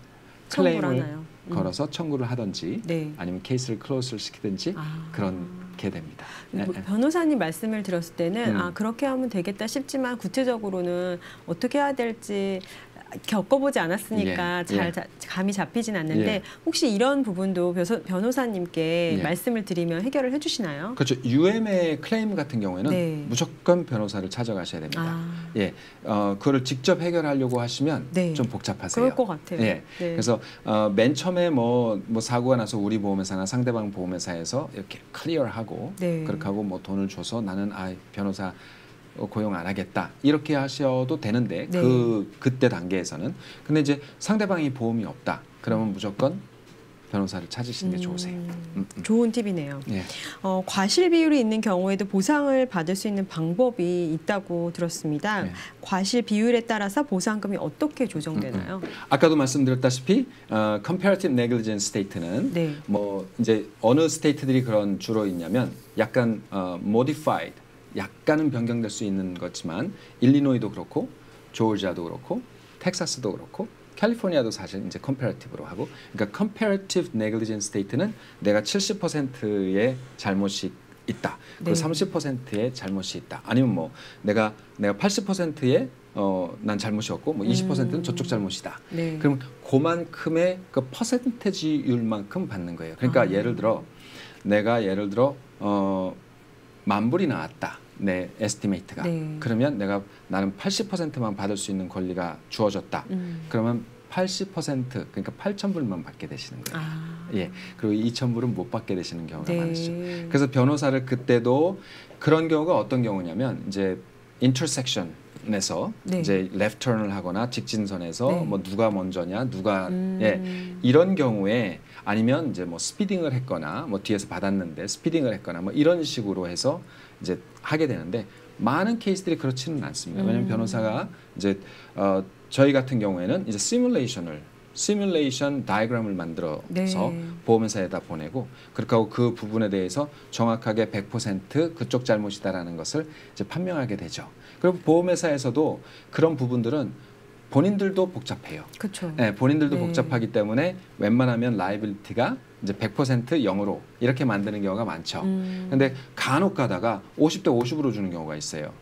Speaker 1: 청구를
Speaker 7: 클레임을
Speaker 1: 하나요?
Speaker 7: 걸어서 청구를 하든지
Speaker 1: 네.
Speaker 7: 아니면 케이스를 클로즈를 시키든지 그렇게 됩니다.
Speaker 1: 뭐
Speaker 7: 네.
Speaker 1: 변호사님 말씀을 들었을 때는
Speaker 7: 음.
Speaker 1: 그렇게 하면 되겠다 싶지만 구체적으로는 어떻게 해야 될지 겪어보지 않았으니까
Speaker 7: 예.
Speaker 1: 감이 잡히진 않는데
Speaker 7: 예.
Speaker 1: 혹시 이런 부분도 변호사님께
Speaker 7: 예.
Speaker 1: 말씀을 드리면 해결을 해주시나요?
Speaker 7: 그렇죠. UM의 클레임 같은 경우에는
Speaker 1: 네.
Speaker 7: 무조건 변호사를 찾아가셔야 됩니다. 예, 그거를 직접 해결하려고 하시면
Speaker 1: 네.
Speaker 7: 좀 복잡하세요.
Speaker 1: 그럴 것 같아요.
Speaker 7: 예,
Speaker 1: 네.
Speaker 7: 그래서 맨 처음에 뭐 사고가 나서 우리 보험회사나 상대방 보험회사에서 이렇게 클리어하고
Speaker 1: 네.
Speaker 7: 그렇게 하고 뭐 돈을 줘서 나는 변호사 고용 안 하겠다 이렇게 하셔도 되는데
Speaker 1: 네.
Speaker 7: 그때 단계에서는 근데 이제 상대방이 보험이 없다 그러면 무조건 변호사를 찾으시는 게 좋으세요.
Speaker 1: 좋은 팁이네요.
Speaker 7: 예.
Speaker 1: 과실 비율이 있는 경우에도 보상을 받을 수 있는 방법이 있다고 들었습니다.
Speaker 7: 네.
Speaker 1: 과실 비율에 따라서 보상금이 어떻게 조정되나요?
Speaker 7: 아까도 말씀드렸다시피 comparative negligence state는
Speaker 1: 네.
Speaker 7: 뭐 이제 어느 스테이트들이 그런 주로 있냐면 약간 modified 약간은 변경될 수 있는 거지만 일리노이도 그렇고 조지아도 그렇고 텍사스도 그렇고 캘리포니아도 사실 이제 컴패러티브로 하고 그러니까 comparative negligence state는 내가 70%의 잘못이 있다. 그리고
Speaker 1: 네.
Speaker 7: 30%의 잘못이 있다. 아니면 뭐 내가 80%의 난 잘못이 없고 뭐 20%는 저쪽 잘못이다.
Speaker 1: 네.
Speaker 7: 그럼 그만큼의 그 퍼센테이지율만큼 받는 거예요. 그러니까 예를 들어 내가 10,000불이 나왔다. 내 에스티메이트가.
Speaker 1: 네.
Speaker 7: 그러면 나는 80%만 받을 수 있는 권리가 주어졌다. 그러면 80% 그러니까 8,000불만 받게 되시는 거예요. 예. 그리고 2,000불은 못 받게 되시는 경우가
Speaker 1: 네.
Speaker 7: 많으시죠. 그래서 변호사를 그때도 그런 경우가 어떤 경우냐면 이제 인터섹션에서
Speaker 1: 네.
Speaker 7: 이제 레프트 턴을 하거나 직진선에서
Speaker 1: 네.
Speaker 7: 뭐 누가 먼저냐 누가 이런 경우에 아니면 이제 뭐 스피딩을 했거나 뭐 뒤에서 받았는데 스피딩을 했거나 뭐 이런 식으로 해서 이제 하게 되는데 많은 케이스들이 그렇지는 않습니다. 왜냐하면 변호사가 이제 저희 같은 경우에는 이제 시뮬레이션 다이그램을 만들어서
Speaker 1: 네.
Speaker 7: 보험회사에다 보내고 그렇게 하고 그 부분에 대해서 정확하게 100% 그쪽 잘못이다라는 것을 이제 판명하게 되죠. 그리고 보험회사에서도 그런 부분들은 본인들도 복잡해요.
Speaker 1: 그렇죠.
Speaker 7: 네, 본인들도
Speaker 1: 네.
Speaker 7: 복잡하기 때문에 웬만하면 라이빌리티가 이제 100% 0으로 이렇게 만드는 경우가 많죠. 근데 간혹 가다가 50대 50으로 주는 경우가 있어요.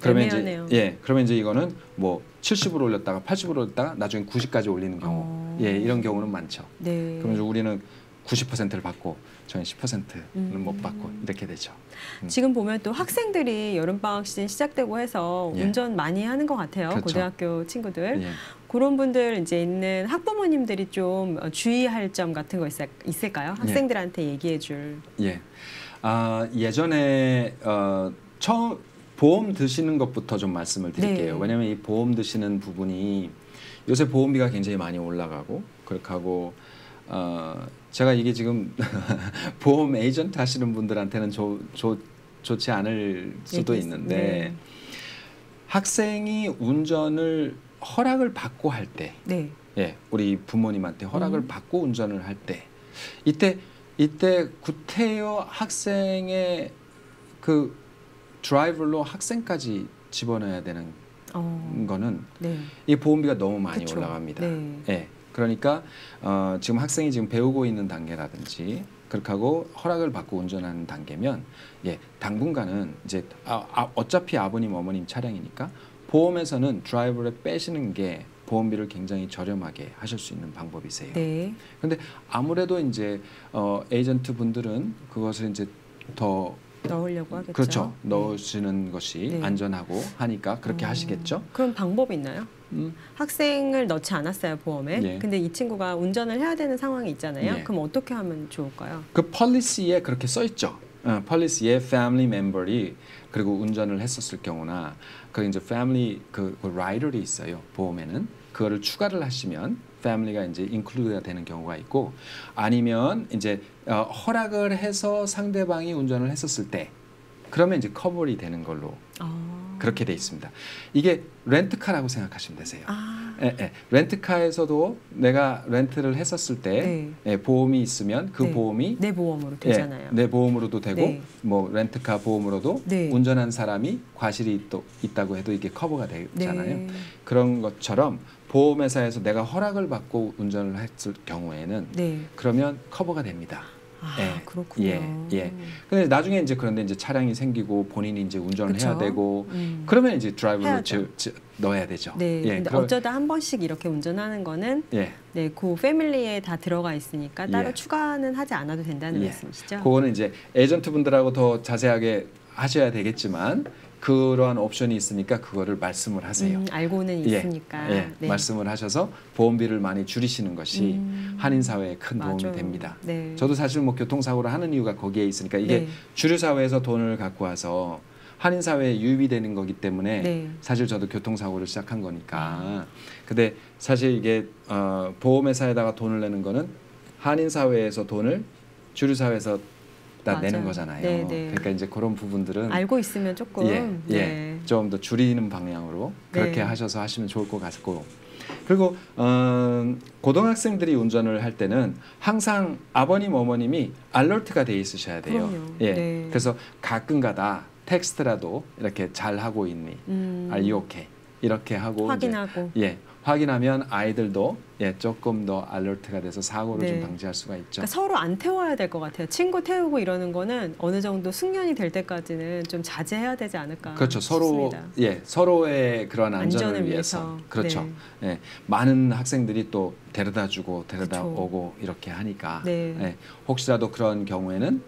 Speaker 7: 그러면
Speaker 1: 애매하네요.
Speaker 7: 그러면 이제 이거는 뭐 70으로 올렸다가 80으로 올렸다가 나중에 90까지 올리는 경우. 이런 경우는 많죠.
Speaker 1: 네.
Speaker 7: 그러면 우리는 90%를 받고 저희는 10%는 못 받고 이렇게 되죠.
Speaker 1: 지금 보면 또 학생들이 여름방학 시즌 시작되고 해서
Speaker 7: 예.
Speaker 1: 운전 많이 하는 것 같아요.
Speaker 7: 그렇죠.
Speaker 1: 고등학교 친구들.
Speaker 7: 예.
Speaker 1: 그런 분들 이제 있는 학부모님들이 좀 주의할 점 같은 거 있을까요? 학생들한테 얘기해 줄.
Speaker 7: 예. 예전에 처음 보험 드시는 것부터 좀 말씀을 드릴게요.
Speaker 1: 네.
Speaker 7: 왜냐하면 이 보험 드시는 부분이 요새 보험비가 굉장히 많이 올라가고 그렇게 하고 제가 이게 지금 보험 에이전트 하시는 분들한테는 좋지 않을 수도 있는데
Speaker 1: 네.
Speaker 7: 학생이 운전을 허락을 받고 할 때,
Speaker 1: 네.
Speaker 7: 예, 우리 부모님한테 허락을 받고 운전을 할 때, 이때 구태여 학생의 그 드라이버로 학생까지 집어넣어야 되는 거는
Speaker 1: 네.
Speaker 7: 이 보험비가 너무 많이
Speaker 1: 그쵸.
Speaker 7: 올라갑니다.
Speaker 1: 네.
Speaker 7: 예, 그러니까 지금 학생이 지금 배우고 있는 단계라든지 그렇게 하고 허락을 받고 운전하는 단계면 예, 당분간은 이제 어차피 아버님 어머님 차량이니까 보험에서는 드라이버를 빼시는 게 보험비를 굉장히 저렴하게 하실 수 있는 방법이세요.
Speaker 1: 네.
Speaker 7: 그런데 아무래도 이제 에이전트 분들은 그것을 이제 더
Speaker 1: 넣으려고 하겠죠.
Speaker 7: 그렇죠. 넣으시는 것이
Speaker 1: 네.
Speaker 7: 안전하고 하니까 그렇게 하시겠죠.
Speaker 1: 그럼 방법이 있나요? 학생을 넣지 않았어요, 보험에.
Speaker 7: 예.
Speaker 1: 근데 이 친구가 운전을 해야 되는 상황이 있잖아요.
Speaker 7: 예.
Speaker 1: 그럼 어떻게 하면 좋을까요?
Speaker 7: 그 폴리시에 그렇게 써 있죠. 폴리시에 패밀리 멤버리 그리고 운전을 했었을 경우나 그 이제 패밀리 그 라이더리 있어요. 보험에는 그거를 추가를 하시면 패밀리가 이제 인클루드가 되는 경우가 있고 아니면 이제 허락을 해서 상대방이 운전을 했었을 때 그러면 이제 커버리 되는 걸로 그렇게 돼 있습니다. 이게 렌트카라고 생각하시면 되세요. 예. 렌트카에서도 내가 렌트를 했었을 때 예, 보험이 있으면 그
Speaker 1: 네.
Speaker 7: 보험이
Speaker 1: 내 보험으로 되잖아요.
Speaker 7: 예, 내 보험으로도 되고
Speaker 1: 네.
Speaker 7: 뭐 렌트카 보험으로도
Speaker 1: 네.
Speaker 7: 운전한 사람이 과실이 또 있다고 해도 이게 커버가 되잖아요.
Speaker 1: 네.
Speaker 7: 그런 것처럼 보험회사에서 내가 허락을 받고 운전을 했을 경우에는
Speaker 1: 네.
Speaker 7: 그러면 커버가 됩니다. 예,
Speaker 1: 그렇군요.
Speaker 7: 예. 근데 나중에 이제 그런데 이제 차량이 생기고 본인이 이제 운전을
Speaker 1: 그쵸?
Speaker 7: 해야 되고 그러면 이제 드라이버를
Speaker 1: 해야죠.
Speaker 7: 넣어야 되죠.
Speaker 1: 네.
Speaker 7: 예,
Speaker 1: 근데 어쩌다 한 번씩 이렇게 운전하는 거는
Speaker 7: 예.
Speaker 1: 네, 그 패밀리에 다 들어가 있으니까 따로
Speaker 7: 예.
Speaker 1: 추가는 하지 않아도 된다는
Speaker 7: 예.
Speaker 1: 말씀이시죠?
Speaker 7: 그거는 이제 에이전트 분들하고 더 자세하게 하셔야 되겠지만 그러한 옵션이 있으니까 그거를 말씀을 하세요.
Speaker 1: 알고는
Speaker 7: 예,
Speaker 1: 있으니까.
Speaker 7: 예,
Speaker 1: 네.
Speaker 7: 말씀을 하셔서 보험비를 많이 줄이시는 것이 한인 사회에 큰 도움이
Speaker 1: 맞아요.
Speaker 7: 됩니다.
Speaker 1: 네.
Speaker 7: 저도 사실 뭐 교통사고를 하는 이유가 거기에 있으니까 이게
Speaker 1: 네.
Speaker 7: 주류 사회에서 돈을 갖고 와서 한인 사회에 유입이 되는 거기 때문에
Speaker 1: 네.
Speaker 7: 사실 저도 교통사고를 시작한 거니까. 근데 사실 이게 보험회사에다가 돈을 내는 거는 한인 사회에서 돈을 주류 사회에서 다 내는
Speaker 1: 맞아요.
Speaker 7: 거잖아요.
Speaker 1: 네, 네.
Speaker 7: 그러니까 이제 그런 부분들은
Speaker 1: 알고 있으면 조금 네.
Speaker 7: 좀 더 줄이는 방향으로 그렇게
Speaker 1: 네.
Speaker 7: 하셔서 하시면 좋을 것 같고 그리고 고등학생들이 운전을 할 때는 항상 아버님 어머님이 알러트가 돼 있으셔야 돼요.
Speaker 1: 그럼요.
Speaker 7: 예,
Speaker 1: 네.
Speaker 7: 그래서 가끔가다 텍스트라도 이렇게 잘 하고 있니, Are you okay? 이렇게 하고
Speaker 1: 확인하고.
Speaker 7: 이제, 예, 확인하면 아이들도 조금 더 알러트가 돼서 사고를
Speaker 1: 네.
Speaker 7: 좀 방지할 수가 있죠.
Speaker 1: 그러니까 서로 안 태워야 될 것 같아요. 친구 태우고 이러는 거는 어느 정도 숙련이 될 때까지는 좀 자제해야 되지 않을까
Speaker 7: 그렇죠.
Speaker 1: 싶습니다.
Speaker 7: 서로의 그런 안전을
Speaker 1: 안전을
Speaker 7: 위해서.
Speaker 1: 위해서.
Speaker 7: 그렇죠.
Speaker 1: 네.
Speaker 7: 예, 많은 학생들이 또 데려다 주고 데려다
Speaker 1: 그쵸.
Speaker 7: 오고 이렇게 하니까
Speaker 1: 네.
Speaker 7: 예, 혹시라도 그런 경우에는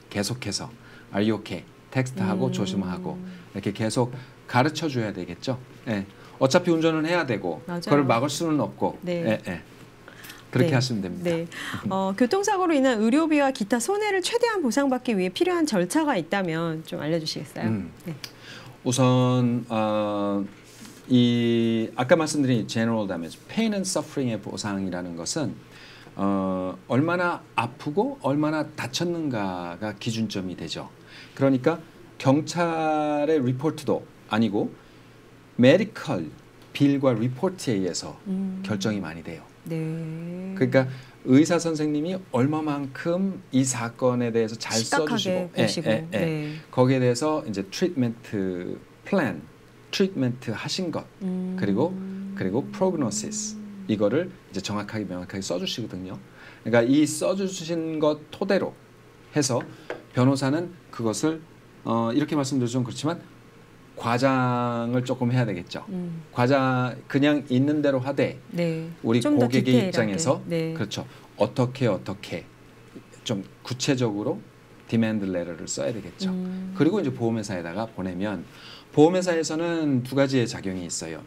Speaker 7: 계속해서 Are you okay? 텍스트하고 조심하고 이렇게 계속 가르쳐 줘야 되겠죠. 예. 어차피 운전을 해야 되고
Speaker 1: 맞아요.
Speaker 7: 그걸 막을 수는 없고
Speaker 1: 네.
Speaker 7: 그렇게
Speaker 1: 네.
Speaker 7: 하시면 됩니다.
Speaker 1: 네. 교통사고로 인한 의료비와 기타 손해를 최대한 보상받기 위해 필요한 절차가 있다면 좀 알려주시겠어요? 네.
Speaker 7: 우선 이 아까 말씀드린 general damage, pain and suffering의 보상이라는 것은 얼마나 아프고 얼마나 다쳤는가가 기준점이 되죠. 그러니까 경찰의 리포트도 아니고 메디컬 빌과 리포트에 의해서 결정이 많이 돼요.
Speaker 1: 네.
Speaker 7: 그러니까 의사 선생님이 얼마만큼 이 사건에 대해서 잘
Speaker 1: 시각하게
Speaker 7: 써주시고,
Speaker 1: 보시고. 네.
Speaker 7: 거기에 대해서 이제 트리트먼트 플랜, 트리트먼트 하신 것, 그리고 프로그노시스 이거를 이제 정확하게 명확하게 써주시거든요. 그러니까 이 써주신 것 토대로 해서 변호사는 그것을 이렇게 말씀드리면 좀 그렇지만 과장을 조금 해야 되겠죠. 과장 그냥 있는 대로 하되
Speaker 1: 네.
Speaker 7: 우리
Speaker 1: 좀더
Speaker 7: 고객의
Speaker 1: 디테일하게.
Speaker 7: 입장에서
Speaker 1: 네.
Speaker 7: 그렇죠. 어떻게 좀 구체적으로 디맨드 레터를 써야 되겠죠. 그리고 이제 보험회사에다가 보내면 보험회사에서는 두 가지의 작용이 있어요.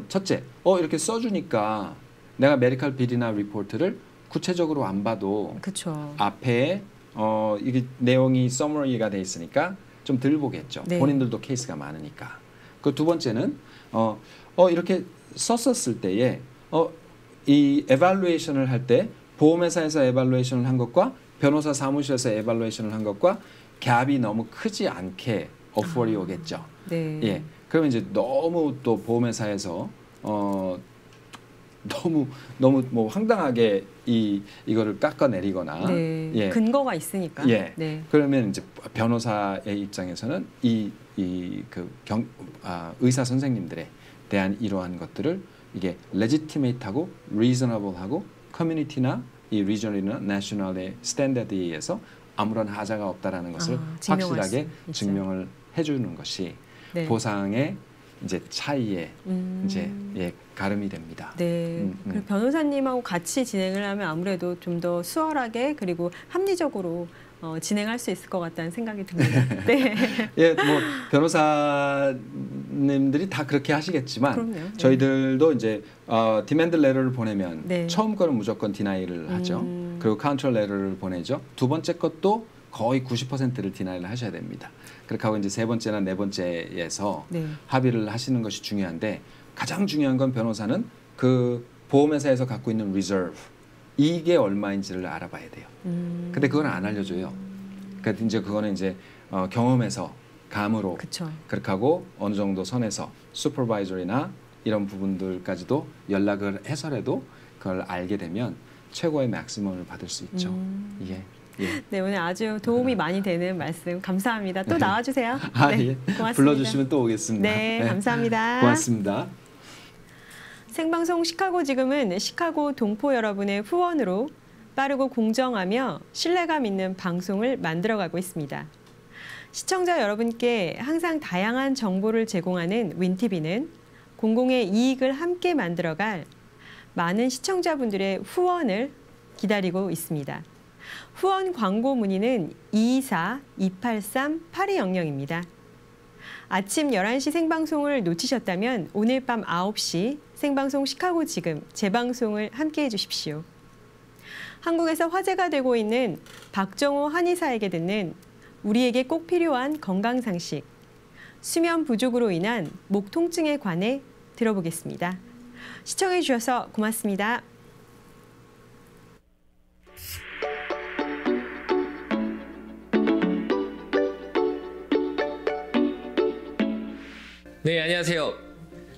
Speaker 7: 첫째, 이렇게 써주니까 내가 메디컬 빌이나 리포트를 구체적으로 안 봐도
Speaker 1: 그렇죠.
Speaker 7: 앞에 이게 내용이 서머리가 돼 있으니까 좀 덜 보겠죠.
Speaker 1: 네.
Speaker 7: 본인들도 케이스가 많으니까. 그 두 번째는 이렇게 썼었을 때에 이 에발루에이션을 할 때 보험회사에서 에발루에이션을 한 것과 변호사 사무실에서 에발루에이션을 한 것과 갭이 너무 크지 않게 어플이 오겠죠.
Speaker 1: 네.
Speaker 7: 예. 그러면 이제 너무 또 보험회사에서 너무 뭐 황당하게 이거를 깎아내리거나
Speaker 1: 네.
Speaker 7: 예.
Speaker 1: 근거가 있으니까.
Speaker 7: 예.
Speaker 1: 네.
Speaker 7: 그러면 이제 변호사의 입장에서는 의사 선생님들에 대한 이러한 것들을 이게 legitimate하고 reasonable하고 커뮤니티나 이 regional이나 national의 스탠다드에 의해서 아무런 하자가 없다라는 것을 확실하게 증명을 해주는 것이
Speaker 1: 네.
Speaker 7: 보상의 이제 차이에 이제 가름이 됩니다.
Speaker 1: 네. 그리고 변호사님하고 같이 진행을 하면 아무래도 좀 더 수월하게 그리고 합리적으로 진행할 수 있을 것 같다는 생각이 듭니다. 네.
Speaker 7: 예, 뭐 변호사님들이 다 그렇게 하시겠지만
Speaker 1: 그럼요.
Speaker 7: 저희들도 이제 디맨드 레터를 보내면
Speaker 1: 네.
Speaker 7: 처음 거는 무조건 디나이를 하죠. 그리고 카운터 레터를 보내죠. 두 번째 것도 거의 90%를 디나이를 하셔야 됩니다. 그렇게 하고 이제 세 번째나 네 번째에서
Speaker 1: 네.
Speaker 7: 합의를 하시는 것이 중요한데 가장 중요한 건 변호사는 그 보험회사에서 갖고 있는 리저브 이게 얼마인지를 알아봐야 돼요. 근데 그건 안 알려줘요. 그러니까 이제 그거는 이제 경험에서 감으로
Speaker 1: 그쵸.
Speaker 7: 그렇게 하고 어느 정도 선에서 슈퍼바이저리나 이런 부분들까지도 연락을 해서라도 그걸 알게 되면 최고의 맥시멈을 받을 수 있죠. 예. 예.
Speaker 1: 네, 오늘 아주 도움이 많이 되는 말씀 감사합니다. 또 나와주세요. 네,
Speaker 7: 예.
Speaker 1: 고맙습니다.
Speaker 7: 불러주시면 또 오겠습니다.
Speaker 1: 네, 감사합니다.
Speaker 7: 고맙습니다.
Speaker 1: 생방송 시카고 지금은 시카고 동포 여러분의 후원으로 빠르고 공정하며 신뢰감 있는 방송을 만들어가고 있습니다. 시청자 여러분께 항상 다양한 정보를 제공하는 윈티비는 공공의 이익을 함께 만들어갈 많은 시청자분들의 후원을 기다리고 있습니다. 후원 광고 문의는 224-283-8200입니다. 아침 11시 생방송을 놓치셨다면 오늘 밤 9시 생방송 시카고 지금 재방송을 함께해 주십시오. 한국에서 화제가 되고 있는 박정호 한의사에게 듣는 우리에게 꼭 필요한 건강상식, 수면 부족으로 인한 목 통증에 관해 들어보겠습니다. 시청해 주셔서 고맙습니다.
Speaker 8: 네, 안녕하세요.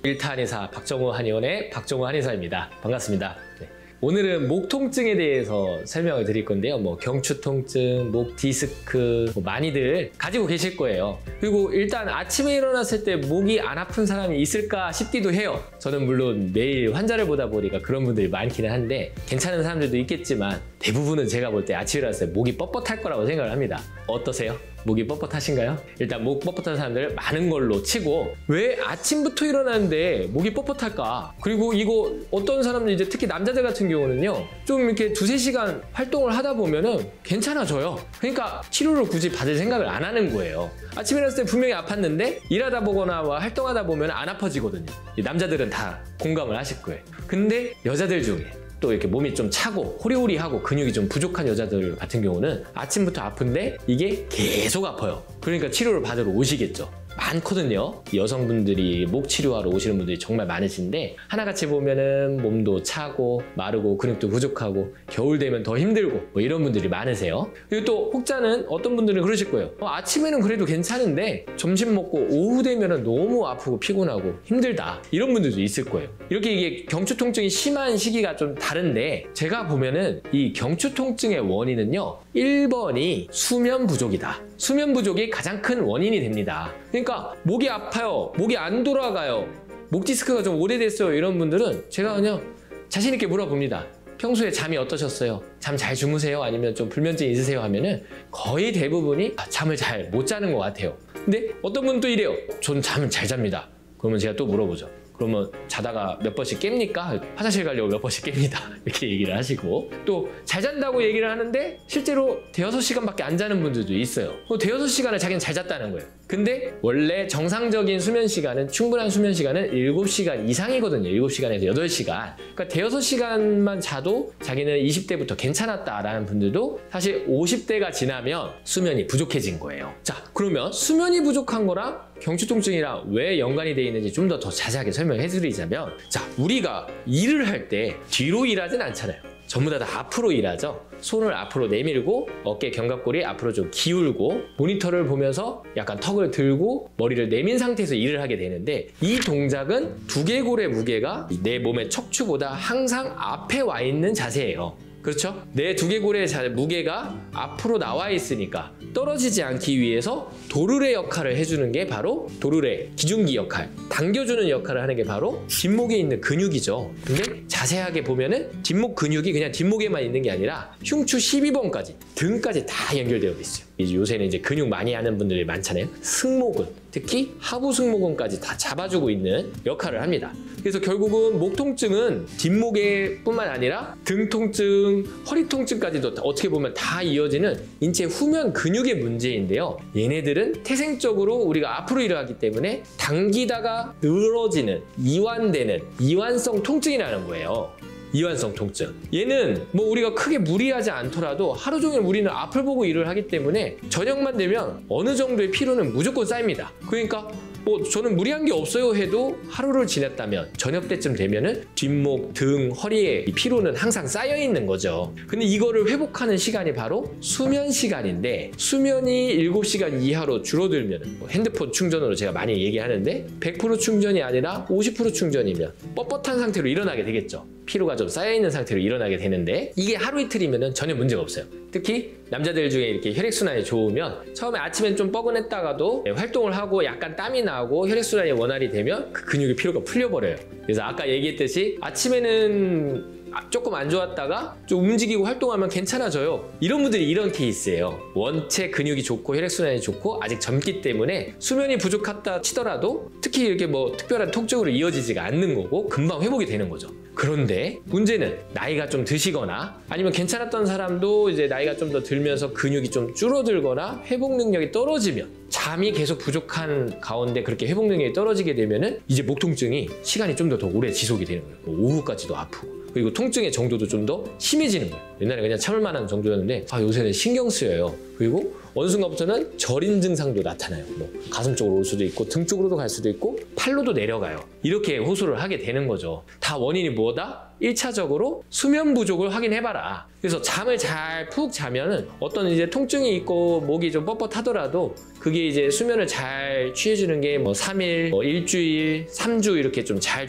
Speaker 8: 일타 한의사 박정호 한의원의 박정호 한의사입니다. 반갑습니다. 네. 오늘은 목 통증에 대해서 설명을 드릴 건데요. 뭐 경추 통증, 목 디스크 많이들 가지고 계실 거예요. 그리고 일단 아침에 일어났을 때 목이 안 아픈 사람이 있을까 싶기도 해요. 저는 물론 매일 환자를 보다 보니까 그런 분들이 많기는 한데 괜찮은 사람들도 있겠지만 대부분은 제가 볼 때 아침에 일어났을 때 목이 뻣뻣할 거라고 생각을 합니다. 어떠세요? 목이 뻣뻣하신가요? 일단 목 뻣뻣한 사람들 많은 걸로 치고 왜 아침부터 일어나는데 목이 뻣뻣할까? 그리고 이거 어떤 사람들 이제 특히 남자들 같은 경우는요 좀 이렇게 2-3시간 활동을 하다 보면은 괜찮아져요. 그러니까 치료를 굳이 받을 생각을 안 하는 거예요. 아침에 일어났을 때 분명히 아팠는데 일하다 보거나 뭐 활동하다 보면 안 아파지거든요. 남자들은 다 공감을 하실 거예요. 근데 여자들 중에 또 이렇게 몸이 좀 차고 호리호리하고 근육이 좀 부족한 여자들 같은 경우는 아침부터 아픈데 이게 계속 아파요. 그러니까 치료를 받으러 오시겠죠. 많거든요. 여성분들이 목 치료하러 오시는 분들이 정말 많으신데 하나같이 보면은 몸도 차고 마르고 근육도 부족하고 겨울 되면 더 힘들고 뭐 이런 분들이 많으세요. 그리고 또 혹자는 어떤 분들은 그러실 거예요. 아침에는 그래도 괜찮은데 점심 먹고 오후 되면은 너무 아프고 피곤하고 힘들다 이런 분들도 있을 거예요. 이렇게 이게 경추 통증이 심한 시기가 좀 다른데 제가 보면은 이 경추 통증의 원인은요 1번이 수면 부족이다. 수면 부족이 가장 큰 원인이 됩니다. 그러니까 목이 아파요, 목이 안 돌아가요, 목 디스크가 좀 오래됐어요 이런 분들은 제가 그냥 자신 있게 물어봅니다. 평소에 잠이 어떠셨어요? 잠 잘 주무세요? 아니면 좀 불면증 있으세요? 하면은 거의 대부분이 잠을 잘 못 자는 것 같아요. 근데 어떤 분은 또 이래요. 저는 잠을 잘 잡니다. 그러면 제가 또 물어보죠. 그러면 자다가 몇 번씩 깹니까? 화장실 가려고 몇 번씩 깹니다. 이렇게 얘기를 하시고 또 잘 잔다고 얘기를 하는데 실제로 대여섯 시간밖에 안 자는 분들도 있어요. 대여섯 시간을 자기는 잘 잤다는 거예요. 근데 원래 정상적인 수면 시간은 충분한 수면 시간은 7시간 이상이거든요. 7시간에서 8시간. 그러니까 대여섯 시간만 자도 자기는 20대부터 괜찮았다라는 분들도 사실 50대가 지나면 수면이 부족해진 거예요. 자, 그러면 수면이 부족한 거랑 경추 통증이랑 왜 연관이 되어 있는지 좀 더 자세하게 설명해 드리자면, 자, 우리가 일을 할 때 뒤로 일하진 않잖아요. 전부 다 앞으로 일하죠. 손을 앞으로 내밀고 어깨 견갑골이 앞으로 좀 기울고 모니터를 보면서 약간 턱을 들고 머리를 내민 상태에서 일을 하게 되는데, 이 동작은 두개골의 무게가 내 몸의 척추보다 항상 앞에 와 있는 자세예요. 그렇죠? 내 두개골의 무게가 앞으로 나와 있으니까 떨어지지 않기 위해서 도르래 역할을 해주는 게 바로 도르래, 기중기 역할, 당겨주는 역할을 하는 게 바로 뒷목에 있는 근육이죠. 근데 자세하게 보면은 뒷목 근육이 그냥 뒷목에만 있는 게 아니라 흉추 12번까지, 등까지 다 연결되어 있어요. 요새는 이제 근육 많이 하는 분들이 많잖아요. 승모근, 특히 하부 승모근까지 다 잡아주고 있는 역할을 합니다. 그래서 결국은 목 통증은 뒷목에 뿐만 아니라 등 통증, 허리 통증까지도 어떻게 보면 다 이어지는 인체 후면 근육의 문제인데요. 얘네들은 태생적으로 우리가 앞으로 일어나기 때문에 당기다가 늘어지는, 이완되는 이완성 통증이라는 거예요. 이완성 통증. 얘는 뭐 우리가 크게 무리하지 않더라도 하루 종일 우리는 앞을 보고 일을 하기 때문에 저녁만 되면 어느 정도의 피로는 무조건 쌓입니다. 그러니까 뭐 저는 무리한 게 없어요 해도 하루를 지났다면 저녁 때쯤 되면은 뒷목, 등, 허리에 이 피로는 항상 쌓여 있는 거죠. 근데 이거를 회복하는 시간이 바로 수면 시간인데, 수면이 7시간 이하로 줄어들면, 핸드폰 충전으로 제가 많이 얘기하는데 100% 충전이 아니라 50% 충전이면 뻣뻣한 상태로 일어나게 되겠죠. 피로가 좀 쌓여있는 상태로 일어나게 되는데, 이게 하루 이틀이면 전혀 문제가 없어요. 특히 남자들 중에 이렇게 혈액순환이 좋으면 처음에 아침엔 좀 뻐근했다가도 활동을 하고 약간 땀이 나고 혈액순환이 원활히 되면 그 근육의 피로가 풀려버려요. 그래서 아까 얘기했듯이 아침에는 조금 안 좋았다가 좀 움직이고 활동하면 괜찮아져요. 이런 분들이 이런 케이스예요. 원체 근육이 좋고 혈액순환이 좋고 아직 젊기 때문에 수면이 부족하다 치더라도 특히 이렇게 뭐 특별한 통증으로 이어지지가 않는 거고 금방 회복이 되는 거죠. 그런데 문제는 나이가 좀 드시거나 아니면 괜찮았던 사람도 이제 나이가 좀 더 들면서 근육이 좀 줄어들거나 회복 능력이 떨어지면, 잠이 계속 부족한 가운데 그렇게 회복 능력이 떨어지게 되면은 이제 목 통증이 시간이 좀 더 오래 지속이 되는 거예요. 오후까지도 아프고, 그리고 통증의 정도도 좀 더 심해지는 거예요. 옛날에 그냥 참을 만한 정도였는데 요새는 신경 쓰여요. 그리고 어느 순간부터는 저림 증상도 나타나요. 뭐 가슴 쪽으로 올 수도 있고 등 쪽으로도 갈 수도 있고 팔로도 내려가요. 이렇게 호소를 하게 되는 거죠. 다 원인이 뭐다? 1차적으로 수면 부족을 확인해봐라. 그래서 잠을 잘 푹 자면은 어떤 이제 통증이 있고 목이 좀 뻣뻣하더라도 그게 이제 수면을 잘 취해주는 게 뭐 3일, 뭐 일주일, 3주 이렇게 좀 잘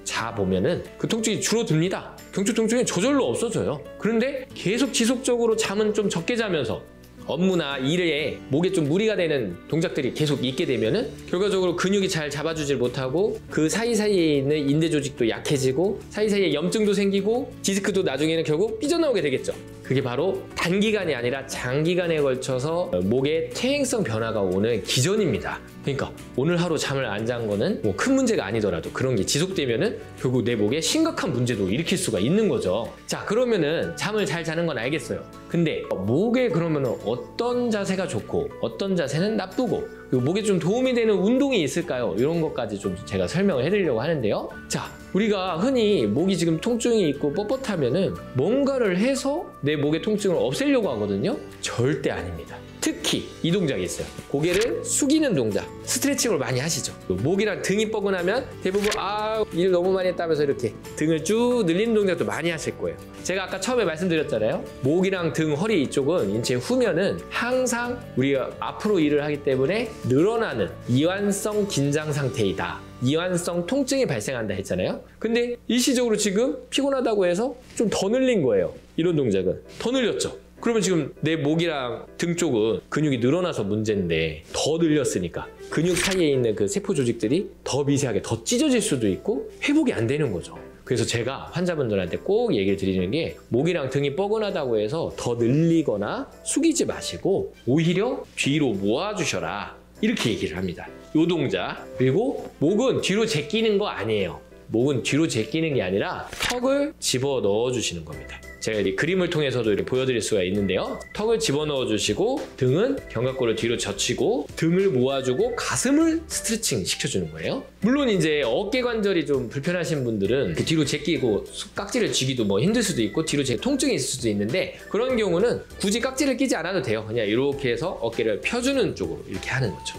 Speaker 8: 자보면은 그 통증이 줄어듭니다. 경추 통증이 저절로 없어져요. 그런데 계속 지속적으로 잠은 좀 적게 자면서 업무나 일에 목에 좀 무리가 되는 동작들이 계속 있게 되면은 결과적으로 근육이 잘 잡아주질 못하고 그 사이사이에 있는 인대 조직도 약해지고 사이사이에 염증도 생기고 디스크도 나중에는 결국 삐져나오게 되겠죠. 그게 바로 단기간이 아니라 장기간에 걸쳐서 목에 퇴행성 변화가 오는 기전입니다. 그러니까 오늘 하루 잠을 안 잔 거는 뭐 큰 문제가 아니더라도 그런 게 지속되면은 결국 내 목에 심각한 문제도 일으킬 수가 있는 거죠. 자, 그러면은 잠을 잘 자는 건 알겠어요. 근데 목에 그러면은 어떤 자세가 좋고 어떤 자세는 나쁘고 그리고 목에 좀 도움이 되는 운동이 있을까요? 이런 것까지 좀 제가 설명을 해드리려고 하는데요. 자, 우리가 흔히 목이 지금 통증이 있고 뻣뻣하면은 뭔가를 해서 내 목의 통증을 없애려고 하거든요. 절대 아닙니다. 특히 이 동작이 있어요. 고개를 숙이는 동작, 스트레칭을 많이 하시죠. 목이랑 등이 뻐근하면 대부분 일 너무 많이 했다면서 이렇게 등을 쭉 늘리는 동작도 많이 하실 거예요. 제가 아까 처음에 말씀드렸잖아요. 목이랑 등, 허리 이쪽은 인체 후면은 항상 우리가 앞으로 일을 하기 때문에 늘어나는 이완성 긴장 상태이다. 이완성 통증이 발생한다 했잖아요. 근데 일시적으로 지금 피곤하다고 해서 좀 더 늘린 거예요. 이런 동작은 더 늘렸죠. 그러면 지금 내 목이랑 등 쪽은 근육이 늘어나서 문제인데 더 늘렸으니까 근육 사이에 있는 그 세포 조직들이 더 미세하게 더 찢어질 수도 있고 회복이 안 되는 거죠. 그래서 제가 환자분들한테 꼭 얘기를 드리는 게 목이랑 등이 뻐근하다고 해서 더 늘리거나 숙이지 마시고 오히려 뒤로 모아주셔라. 이렇게 얘기를 합니다. 요 동작. 그리고 목은 뒤로 제끼는 거 아니에요. 목은 뒤로 제끼는 게 아니라 턱을 집어 넣어 주시는 겁니다. 제가 이 그림을 통해서도 이렇게 보여드릴 수가 있는데요. 턱을 집어넣어 주시고 등은 견갑골을 뒤로 젖히고 등을 모아주고 가슴을 스트레칭 시켜주는 거예요. 물론 이제 어깨 관절이 좀 불편하신 분들은 그 뒤로 제끼고 깍지를 쥐기도 뭐 힘들 수도 있고 뒤로 통증이 있을 수도 있는데 그런 경우는 굳이 깍지를 끼지 않아도 돼요. 그냥 이렇게 해서 어깨를 펴주는 쪽으로 이렇게 하는 거죠.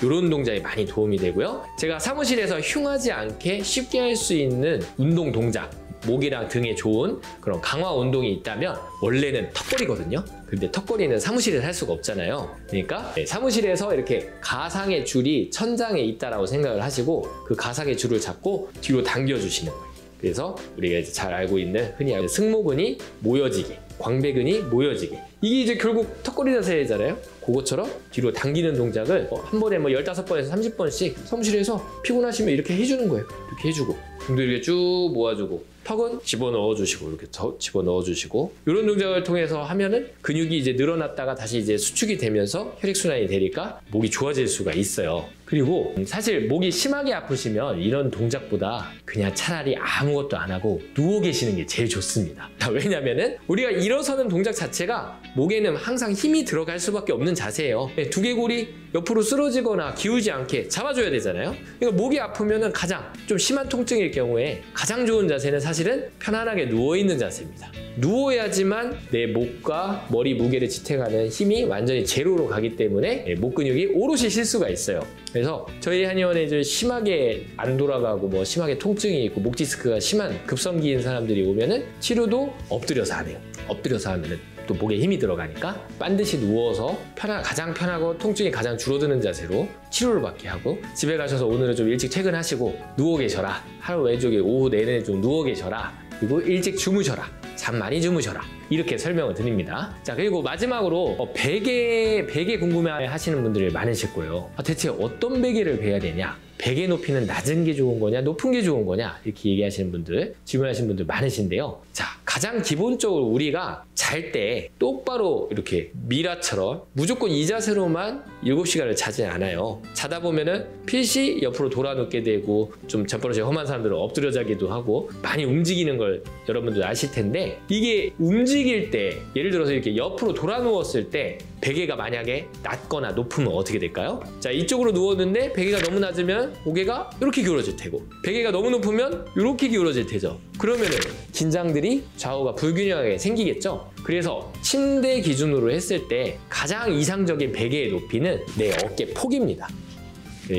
Speaker 8: 이런 동작이 많이 도움이 되고요. 제가 사무실에서 흉하지 않게 쉽게 할 수 있는 운동 동작, 목이랑 등에 좋은 그런 강화 운동이 있다면 원래는 턱걸이거든요. 근데 턱걸이는 사무실에서 할 수가 없잖아요. 그러니까 사무실에서 이렇게 가상의 줄이 천장에 있다라고 생각을 하시고 그 가상의 줄을 잡고 뒤로 당겨주시는 거예요. 그래서 우리가 이제 잘 알고 있는 흔히 승모근이 모여지게, 광배근이 모여지게, 이게 이제 결국 턱걸이 자세잖아요. 그것처럼 뒤로 당기는 동작을 한 번에 뭐 15번에서 30번씩 사무실에서 피곤하시면 이렇게 해주는 거예요. 이렇게 해주고 등도 이렇게 쭉 모아주고 턱은 집어넣어 주시고 이렇게 집어넣어 주시고 이런 동작을 통해서 하면은 근육이 이제 늘어났다가 다시 이제 수축이 되면서 혈액순환이 되니까 목이 좋아질 수가 있어요. 그리고 사실 목이 심하게 아프시면 이런 동작보다 그냥 차라리 아무것도 안 하고 누워 계시는 게 제일 좋습니다. 왜냐면은 우리가 일어서는 동작 자체가 목에는 항상 힘이 들어갈 수밖에 없는 자세예요. 두개골이 옆으로 쓰러지거나 기울지 않게 잡아줘야 되잖아요. 그러니까 목이 아프면은 가장 좀 심한 통증일 경우에 가장 좋은 자세는 사실은 편안하게 누워있는 자세입니다. 누워야지만 내 목과 머리 무게를 지탱하는 힘이 완전히 제로로 가기 때문에 목 근육이 오롯이 쉴 수가 있어요. 그래서 저희 한의원에 이제 심하게 안 돌아가고 뭐 심하게 통증이 있고 목 디스크가 심한 급성기인 사람들이 오면은 치료도 엎드려서 하네요. 엎드려서 하면은 또 목에 힘이 들어가니까 반드시 누워서 가장 편하고 통증이 가장 줄어드는 자세로 치료를 받게 하고 집에 가셔서 오늘은 좀 일찍 퇴근하시고 누워 계셔라. 하루 왼쪽에 오후 내내 좀 누워 계셔라. 그리고 일찍 주무셔라. 잠 많이 주무셔라. 이렇게 설명을 드립니다. 자, 그리고 마지막으로 베개 궁금해 하시는 분들이 많으실 거예요. 대체 어떤 베개를 베야 되냐? 베개 높이는 낮은 게 좋은 거냐 높은 게 좋은 거냐 이렇게 얘기하시는 분들, 질문하시는 분들 많으신데요. 자, 가장 기본적으로 우리가 잘 때 똑바로 이렇게 미라처럼 무조건 이 자세로만 7시간을 자지 않아요. 자다 보면은 필시 옆으로 돌아 눕게 되고 좀 잠버릇이 험한 사람들은 엎드려 자기도 하고 많이 움직이는 걸 여러분들 아실 텐데, 이게 움직일 때 예를 들어서 이렇게 옆으로 돌아 누웠을 때 베개가 만약에 낮거나 높으면 어떻게 될까요? 자, 이쪽으로 누웠는데 베개가 너무 낮으면 고개가 이렇게 기울어질 테고, 베개가 너무 높으면 이렇게 기울어질 테죠. 그러면은 긴장들이 좌우가 불균형하게 생기겠죠. 그래서 침대 기준으로 했을 때 가장 이상적인 베개의 높이는 내 어깨 폭입니다.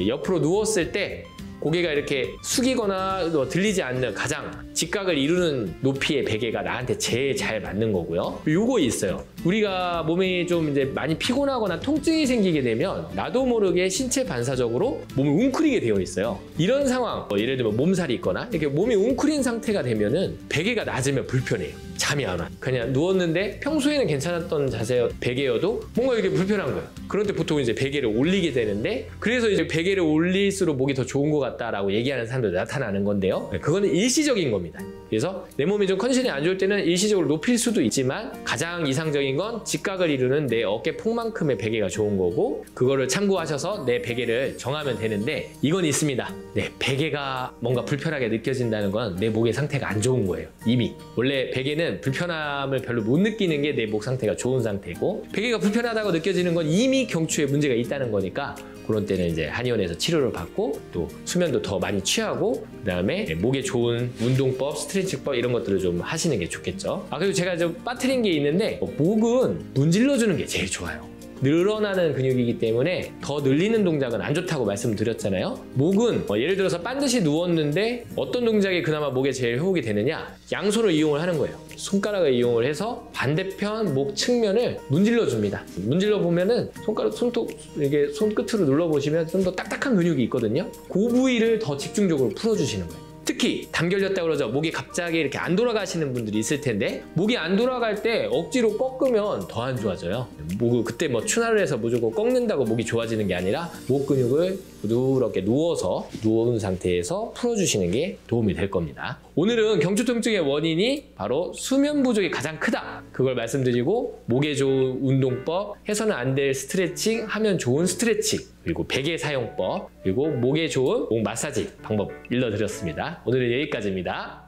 Speaker 8: 옆으로 누웠을 때 고개가 이렇게 숙이거나 들리지 않는 가장 직각을 이루는 높이의 베개가 나한테 제일 잘 맞는 거고요. 요거 있어요. 우리가 몸이 좀 이제 많이 피곤하거나 통증이 생기게 되면 나도 모르게 신체 반사적으로 몸이 웅크리게 되어 있어요. 이런 상황, 예를 들면 몸살이 있거나 이렇게 몸이 웅크린 상태가 되면은 베개가 낮으면 불편해요. 잠이 안 와. 그냥 누웠는데 평소에는 괜찮았던 자세 베개여도 뭔가 이렇게 불편한 거예요. 그럴 때 보통 이제 베개를 올리게 되는데, 그래서 이제 베개를 올릴수록 목이 더 좋은 것 같다라고 얘기하는 사람들도 나타나는 건데요. 그거는 일시적인 겁니다. 그래서 내 몸이 좀 컨디션이 안 좋을 때는 일시적으로 높일 수도 있지만 가장 이상적인 건 직각을 이루는 내 어깨 폭만큼의 베개가 좋은 거고, 그거를 참고하셔서 내 베개를 정하면 되는데, 이건 있습니다. 네, 베개가 뭔가 불편하게 느껴진다는 건 내 목의 상태가 안 좋은 거예요. 이미 원래 베개는 불편함을 별로 못 느끼는 게 내 목 상태가 좋은 상태고, 베개가 불편하다고 느껴지는 건 이미 경추에 문제가 있다는 거니까 그런 때는 이제 한의원에서 치료를 받고 또 수면도 더 많이 취하고 그다음에 목에 좋은 운동법, 스트레칭법 이런 것들을 좀 하시는 게 좋겠죠. 그리고 제가 좀 빠뜨린 게 있는데, 목은 문질러 주는 게 제일 좋아요. 늘어나는 근육이기 때문에 더 늘리는 동작은 안 좋다고 말씀드렸잖아요. 목은 예를 들어서 반드시 누웠는데 어떤 동작이 그나마 목에 제일 회복이 되느냐, 양손을 이용을 하는 거예요. 손가락을 이용을 해서 반대편 목 측면을 문질러 줍니다. 문질러 보면은 손톱 이게 손끝으로 눌러 보시면 좀 더 딱딱한 근육이 있거든요. 그 부위를 더 집중적으로 풀어주시는 거예요. 특히 담 결렸다고 그러죠. 목이 갑자기 이렇게 안 돌아가시는 분들이 있을 텐데, 목이 안 돌아갈 때 억지로 꺾으면 더 안 좋아져요. 목을 그때 뭐 추나를 해서 무조건 꺾는다고 목이 좋아지는 게 아니라 목 근육을 부드럽게 누워서 누운 상태에서 풀어주시는 게 도움이 될 겁니다. 오늘은 경추 통증의 원인이 바로 수면 부족이 가장 크다, 그걸 말씀드리고 목에 좋은 운동법, 해서는 안 될 스트레칭, 하면 좋은 스트레칭, 그리고 베개 사용법, 그리고 목에 좋은 목 마사지 방법 일러드렸습니다. 오늘은 여기까지입니다.